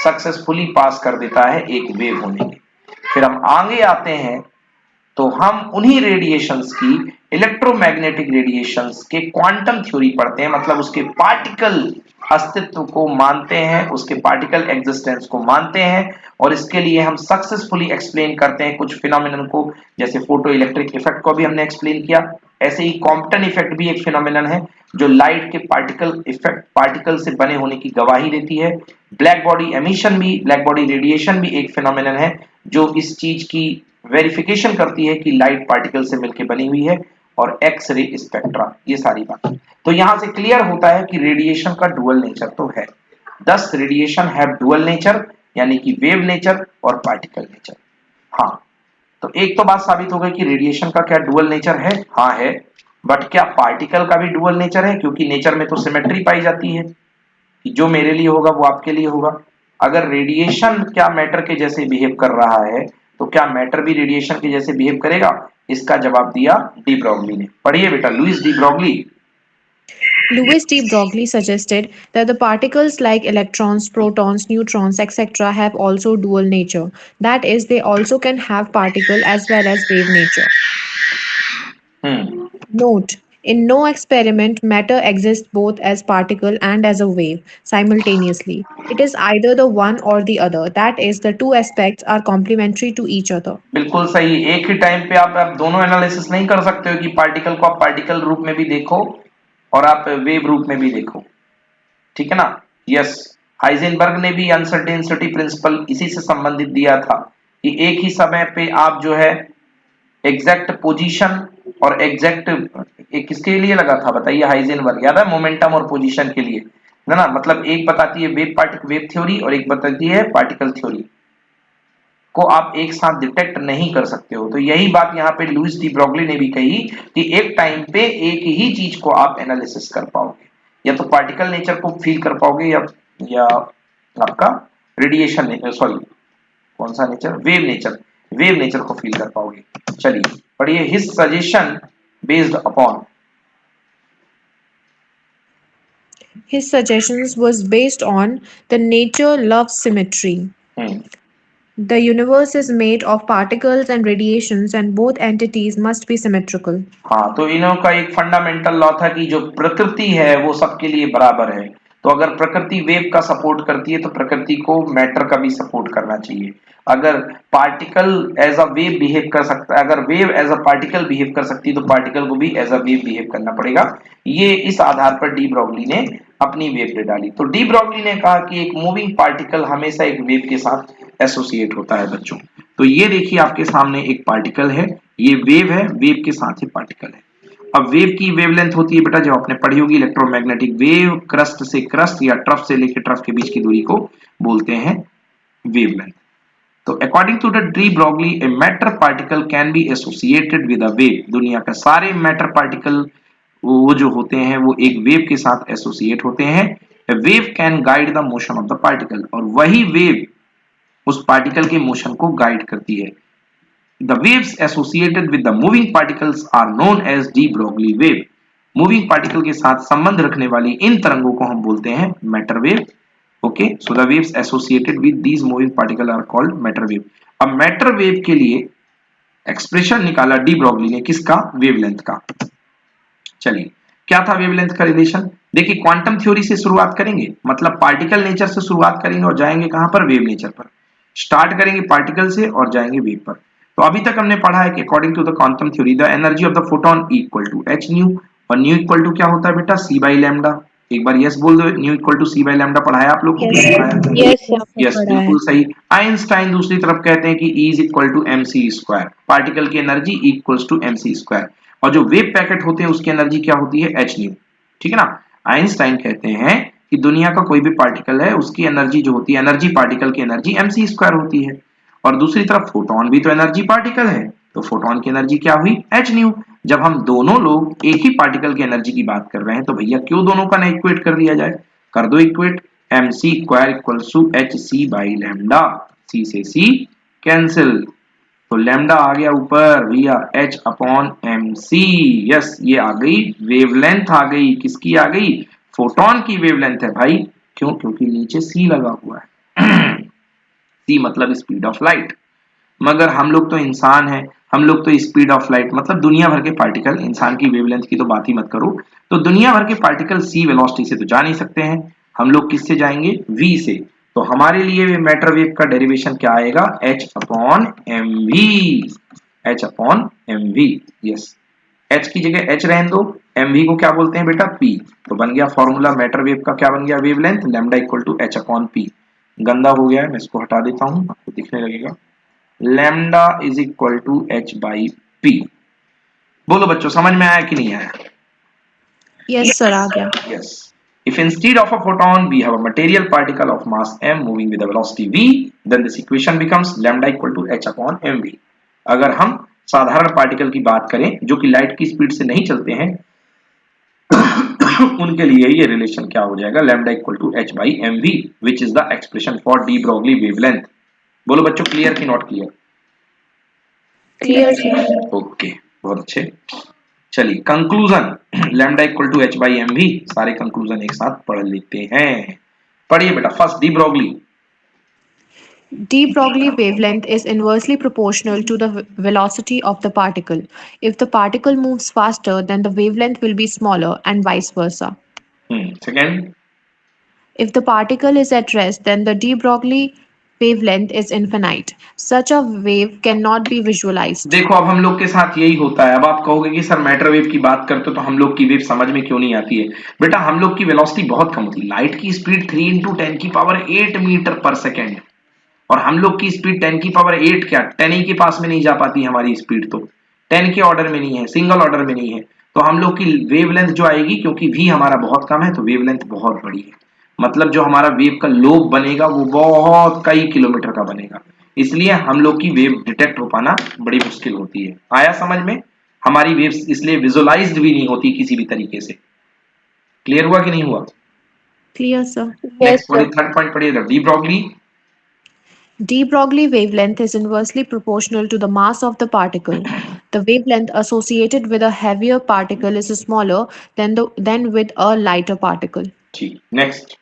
सक्सेसफुली पास कर देता है एक वेव होने के। फिर हम आगे आते हैं तो हम उन्हीं रेडिएशंस की, इलेक्ट्रोमैग्नेटिक रेडिएशंस के क्वांटम थ्योरी पढ़ते हैं, मतलब उसके पार्टिकल अस्तित्व को मानते हैं, उसके पार्टिकल एग्जिस्टेंस को मानते हैं, और इसके लिए हम सक्सेसफुली एक्सप्लेन करते हैं कुछ फिनोमिनन को। जैसे फोटो इलेक्ट्रिक इफेक्ट को भी हमने एक्सप्लेन किया, ऐसे ही कॉम्पटन इफेक्ट भी एक फिनोमिनन है जो लाइट के पार्टिकल इफेक्ट, पार्टिकल से बने होने की गवाही देती है। ब्लैक बॉडी एमिशन भी, ब्लैक बॉडी रेडिएशन भी एक फिनोमिनन है जो इस चीज की वेरिफिकेशन करती है कि लाइट पार्टिकल से मिलकर बनी हुई है, और एक्स रे स्पेक्ट्रा, ये सारी बातें। तो यहां से क्लियर होता है कि रेडिएशन का डुअल नेचर तो है। दस रेडिएशन हैव डुअल नेचर, यानी कि वेव नेचर और पार्टिकल नेचर। हाँ, तो एक तो बात साबित हो गई कि रेडिएशन का क्या डुअल नेचर है, हाँ है। बट क्या पार्टिकल का भी डुअल नेचर है? क्योंकि नेचर में तो सिमेट्री पाई जाती है कि जो मेरे लिए होगा वो आपके लिए होगा। अगर रेडिएशन क्या मैटर के जैसे बिहेव कर रहा है, तो क्या मैटर भी रेडिएशन के जैसे बिहेव करेगा? इसका जवाब दिया डी ब्रॉगली ने। पढ़िए बेटा, Louis de Broglie. Louis D. Broglie suggested that the particles like electrons, protons, neutrons, etc. have also dual nature. That is, they also can have particle as well as wave nature. Hmm, Note: in no experiment matter exists both as particle and as a wave simultaneously. It is either the one or the other. That is, the two aspects are complementary to each other. बिल्कुल सही। एक ही time पे आप दोनों analysis नहीं कर सकते हो कि पार्टिकल को आप पार्टिकल रूप में भी देखो और आप वेव रूप में भी देखो, ठीक है ना। यस, हाइजेनबर्ग ने भी अनसर्टेनिटी प्रिंसिपल इसी से संबंधित दिया था कि एक ही समय पे आप जो है एग्जैक्ट पोजीशन और एग्जैक्ट, किसके लिए लगा था बताइए? हाइजेनबर्ग, याद है? मोमेंटम और पोजीशन के लिए, है ना। मतलब एक बताती है वेव थ्योरी और एक बताती है पार्टिकल थ्योरी, को आप एक साथ डिटेक्ट नहीं कर सकते हो। तो यही बात यहाँ पे लुइस डी ब्रॉगली ने भी कही कि एक टाइम पे एक ही चीज को आप एनालिसिस कर पाओगे, या तो पार्टिकल नेचर को फील कर पाओगे, या आपका रेडिएशन, सॉरी कौन सा नेचर, वेव नेचर को फील कर पाओगे। चलिए पढ़िए, his suggestion based upon. His suggestions was based on the nature loves symmetry. The universe is made of particles and radiations, and both entities must be symmetrical. हाँ, तो इन्हों का एक फंडामेंटल लॉ था कि जो प्रकृति है वो सबके लिए बराबर है। तो अगर प्रकृति वेव का सपोर्ट करती है तो प्रकृति को मैटर का भी सपोर्ट करना चाहिए। अगर particle as a wave behave कर सकता है, अगर wave as a particle behave कर सकती है, तो पार्टिकल को भी एज अ वेव बिहेव करना पड़ेगा। ये इस आधार पर डी ब्रॉगली ने अपनी वेव दे डाली। तो डी ब्रॉगली ने कहा कि एक मूविंग पार्टिकल हमेशा एक वेव के साथ एसोसिएट होता है बच्चों। तो ये देखिए आपके सामने एक पार्टिकल है, ये वेव है, वेव के साथ ही पार्टिकल है। अब वेव की वेवलेंथ होती है बेटा, जो आपने पढ़ी होगी, इलेक्ट्रोमैग्नेटिक वेव क्रस्ट से क्रस्ट या ट्रफ से लेकर ट्रफ के बीच की दूरी को बोलते हैं वेवलेंथ। तो according to the de Broglie, a matter particle can be associated with a wave. दुनिया का सारे मैटर पार्टिकल वो जो होते हैं वो एक वेव के साथ एसोसिएट होते हैं। A wave can guide the motion of the particle, और वही वेव उस पार्टिकल के मोशन को गाइड करती है। The waves associated with the moving particles are known as de Broglie wave. Moving particle के साथ संबंध रखने वाली इन तरंगों को हम बोलते हैं matter wave. Okay, so the waves associated with these moving particle are called matter wave. अब मैटर वेव के लिए एक्सप्रेशन निकाला डी ब्रॉगली ने, किसका? वेवलेंथ का। चलिए, क्या था वेवलेंथ का रिलेशन? देखिए, क्वांटम थ्योरी से शुरुआत करेंगे, मतलब पार्टिकल नेचर से शुरुआत करेंगे और जाएंगे कहां पर? वेव नेचर पर। स्टार्ट करेंगे पार्टिकल से और जाएंगे वेव पर। तो अभी तक हमने पढ़ा है कि according to the quantum theory, the energy of the photon equal to H nu, और न्यू इक्वल टू क्या होता है बेटा? C by lambda. एक बार यस बोल दो, nu equal to C by lambda पढ़ाया आप लोग को? Yes, sir. यस, बिल्कुल सही। आइंस्टाइन दूसरी तरफ कहते हैं कि E is equal to M C square, particle की energy equals to M C square, और जो वेव पैकेट होते हैं उसकी एनर्जी क्या होती है? एच न्यू, ठीक है ना। आइंस्टाइन कहते हैं कि दुनिया का कोई भी पार्टिकल है उसकी एनर्जी जो होती है, एनर्जी पार्टिकल की एनर्जी mc² होती है। और दूसरी तरफ फोटोन भी तो एनर्जी पार्टिकल है, तो फोटोन की एनर्जी क्या हुई, h न्यू। जब हम दोनों लोग एक ही पार्टिकल की एनर्जी की बात कर रहे हैं तो भैया क्यों दोनों का ना इक्वेट कर दिया जाए, कर दो equate. mc² equals to hc by lambda, c से c कैंसिल, तो लैम्डा आ गया ऊपर भैया h अपॉन mc। यस, ये आ गई वेवलेंथ, आ गई किसकी, आ गई फोटोन की वेवलेंथ है भाई। क्यों, क्योंकि नीचे c लगा हुआ है c मतलब स्पीड ऑफ लाइट। मगर हम लोग तो इंसान हैं, हम लोग तो स्पीड ऑफ लाइट मतलब दुनिया भर के पार्टिकल, इंसान की वेवलेंथ की तो बात ही मत करो, तो दुनिया भर के पार्टिकल c वेलोसिटी से तो जा नहीं सकते हैं, हम लोग किससे जाएंगे, v से। तो हमारे लिए मैटर वेव का डेरिवेशन क्या आएगा, h upon mv, h upon mv। Yes, h की जगह h रहने दो, mv को क्या बोलते हैं बेटा, p। तो बन गया फॉर्मूला मैटर वेव का, क्या बन गया, wavelength lambda equal to h upon p। गंदा हो गया है, मैं इसको हटा देता हूं, आपको दिखने लगेगा, lambda is equal to h by p। बोलो बच्चों, समझ में आया कि नहीं आया? यस सर, आ गया। Yes. If instead of a photon we have a material particle of mass m moving with a velocity v, then this equation becomes lambda equal to h upon mv। अगर हम साधारण particle की बात करें जो कि लाइट की speed से नहीं चलते हैं उनके लिए ये रिलेशन क्या हो जाएगा, lambda equal to h by mv, which is the expression for de Broglie wavelength. बोलो बच्चों, क्लियर की not clear? Clear, sir. Okay, बहुत अच्छे। चलिए conclusion, lambda equal to h by mv, सारे कंक्लूजन एक साथ पढ़ लेते हैं। पढ़िए बेटा, first de Broglie. De Broglie wavelength is inversely proportional to the velocity of the particle. If the particle moves faster, then the wavelength will be smaller and vice versa. Second, If the particle is at rest, then the de Broglie wavelength is infinite. Such a wave cannot be visualized. देखो अब हम लोग के साथ यही होता है। अब आप कहोगे कि सर मैटर वेव की बात करते हो तो हम लोग की वेव समझ में क्यों नहीं आती है? बेटा हम लोग की वेलोसिटी बहुत कम होती है, लाइट की स्पीड 3 इंटू 10 की पावर 8 मीटर पर सेकेंड, और हम लोग की स्पीड 10 की पावर 8 क्या 10 ही के पास में नहीं जा पाती, हमारी स्पीड तो 10 के ऑर्डर में नहीं है, सिंगल ऑर्डर में नहीं है। तो हम लोग की वेवलेंथ जो आएगी, क्योंकि v हमारा बहुत कम है तो वेवलेंथ बहुत बड़ी है, मतलब जो हमारा वेव का लोब बनेगा वो बहुत कई किलोमीटर का बनेगा, इसलिए हम लोग की वेव डिटेक्ट हो पाना बड़ी मुश्किल होती है। आया समझ में? हमारी वेव्स इसलिए विजुअलाइज्ड भी नहीं होती किसी भी तरीके से। क्लियर हुआ कि नहीं हुआ? Clear, sir? Yes, next sir. पढ़िए, थर्ड पॉइंट पढ़िए, D Broglie. De Broglie wavelength is inversely proportional to the mass of the particle. The wavelength associated with a heavier particle is smaller than with a lighter particle. ठीक, next.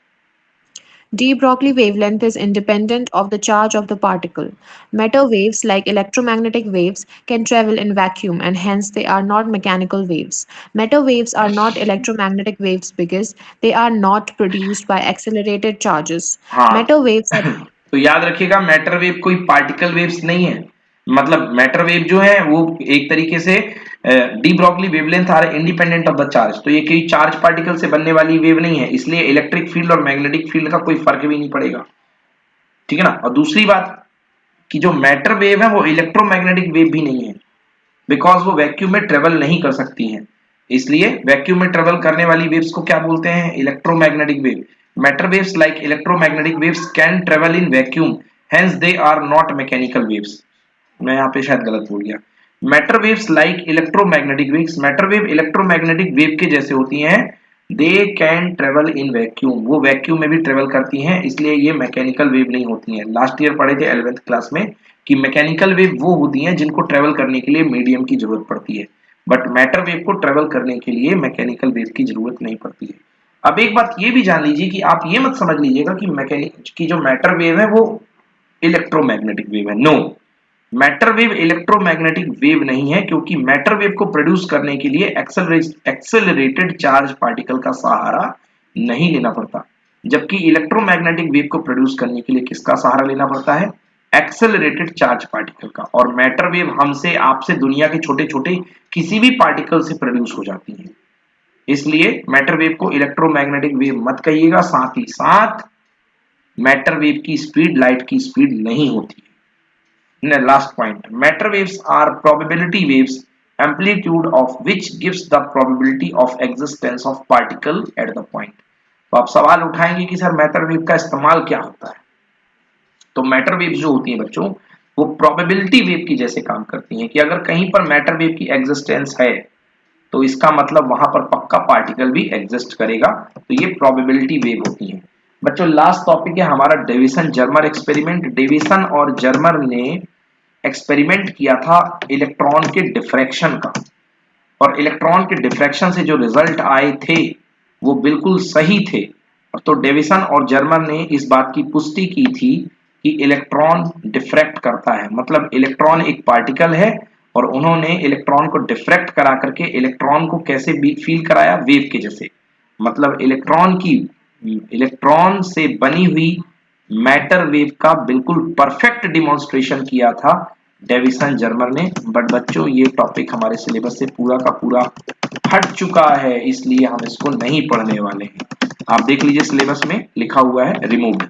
De Broglie wavelength is independent of the charge of the particle. Matter waves, like electromagnetic waves, can travel in vacuum and hence they are not mechanical waves. Matter waves are not electromagnetic waves because they are not produced by accelerated charges. हाँ Matter waves are तो याद रखिएगा, matter wave कोई particle waves नहीं है, मतलब matter wave जो है वो एक तरीके से de Broglie wavelength are independent of the charge, तो ये कोई चार्ज पार्टिकल से बनने वाली वेव नहीं है, इसलिए इलेक्ट्रिक फील्ड और मैग्नेटिक फील्ड का कोई फर्क भी नहीं पड़ेगा, ठीक है ना। और दूसरी बात कि जो मैटर वेव है वो इलेक्ट्रोमैग्नेटिक वेव भी नहीं है, बिकॉज वो वैक्यूम में ट्रेवल नहीं कर सकती हैं, इसलिए वैक्यूम में ट्रेवल करने वाली वेव्स को क्या बोलते हैं, electromagnetic wave. Matter waves like electromagnetic waves can travel in vacuum, hence they are not mechanical waves. मैं यहाँ पे शायद गलत बोल गया, matter waves like electromagnetic waves, matter wave electromagnetic wave के जैसे होती हैं, they can travel in vacuum, वो वैक्यूम में भी ट्रेवल करती हैं, इसलिए ये मैकेनिकल वेव नहीं होती हैं। लास्ट ईयर पढ़े थे 11th क्लास में कि मैकेनिकल वेव वो होती हैं जिनको ट्रेवल करने के लिए मीडियम की जरूरत पड़ती है, बट मैटर वेव को ट्रेवल करने के लिए मैकेनिकल वेव की जरूरत नहीं पड़ती है। अब एक बात ये भी जान लीजिए कि आप ये मत समझ लीजिएगा कि मैकेनिक की जो मैटर वेव है वो इलेक्ट्रोमैग्नेटिक वेव है, no, matter wave electromagnetic wave नहीं है, क्योंकि मैटर वेव को प्रोड्यूस करने के लिए एक्सेलरेटेड चार्ज पार्टिकल का सहारा नहीं लेना पड़ता, जबकि इलेक्ट्रोमैग्नेटिक वेव को प्रोड्यूस करने के लिए किसका सहारा लेना पड़ता है, एक्सेलरेटेड चार्ज पार्टिकल का। और मैटर वेव हमसे आपसे दुनिया के छोटे छोटे किसी भी पार्टिकल से प्रोड्यूस हो जाती है, इसलिए मैटर वेव को इलेक्ट्रोमैग्नेटिक वेव मत कहिएगा, साथ ही साथ मैटर वेव की स्पीड लाइट की स्पीड नहीं होती है। Last point, matter waves are probability waves amplitude of which gives the probability of existence of particle at the point। तो आप सवाल उठाएंगे कि सर मैटर वेव का इस्तेमाल क्या होता है। तो मैटर वेव जो होती है बच्चों, वो प्रोबेबिलिटी वेव की जैसे काम करती हैं कि अगर कहीं पर मैटर वेव की एग्जिस्टेंस है तो इसका मतलब वहां पर पक्का पार्टिकल भी एग्जिस्ट करेगा। तो ये प्रोबेबिलिटी वेव होती है। बच्चों लास्ट टॉपिक है हमारा डेविसन जर्मर एक्सपेरिमेंट। डेविसन और जर्मर ने एक्सपेरिमेंट किया था इलेक्ट्रॉन के डिफ्रैक्शन का, और इलेक्ट्रॉन के डिफ्रैक्शन से जो रिजल्ट आए थे वो बिल्कुल सही थे। तो डेविसन और जर्मर ने इस बात की पुष्टि की थी कि इलेक्ट्रॉन डिफ्रैक्ट करता है, मतलब इलेक्ट्रॉन एक पार्टिकल है और उन्होंने इलेक्ट्रॉन को डिफ्रैक्ट करा करके इलेक्ट्रॉन को कैसे फील कराया, वेव के जैसे। मतलब इलेक्ट्रॉन से बनी हुई मैटर वेव का बिल्कुल परफेक्ट डिमॉन्स्ट्रेशन किया था डेविसन जर्मर ने। बट बच्चों ये टॉपिक हमारे सिलेबस से पूरा का पूरा हट चुका है, इसलिए हम इसको नहीं पढ़ने वाले हैं। आप देख लीजिए सिलेबस में लिखा हुआ है रिमूव्ड।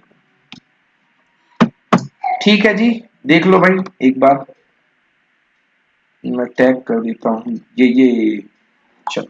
ठीक है जी, देख लो भाई एक बार, मैं टैग कर देता हूं ये चलो।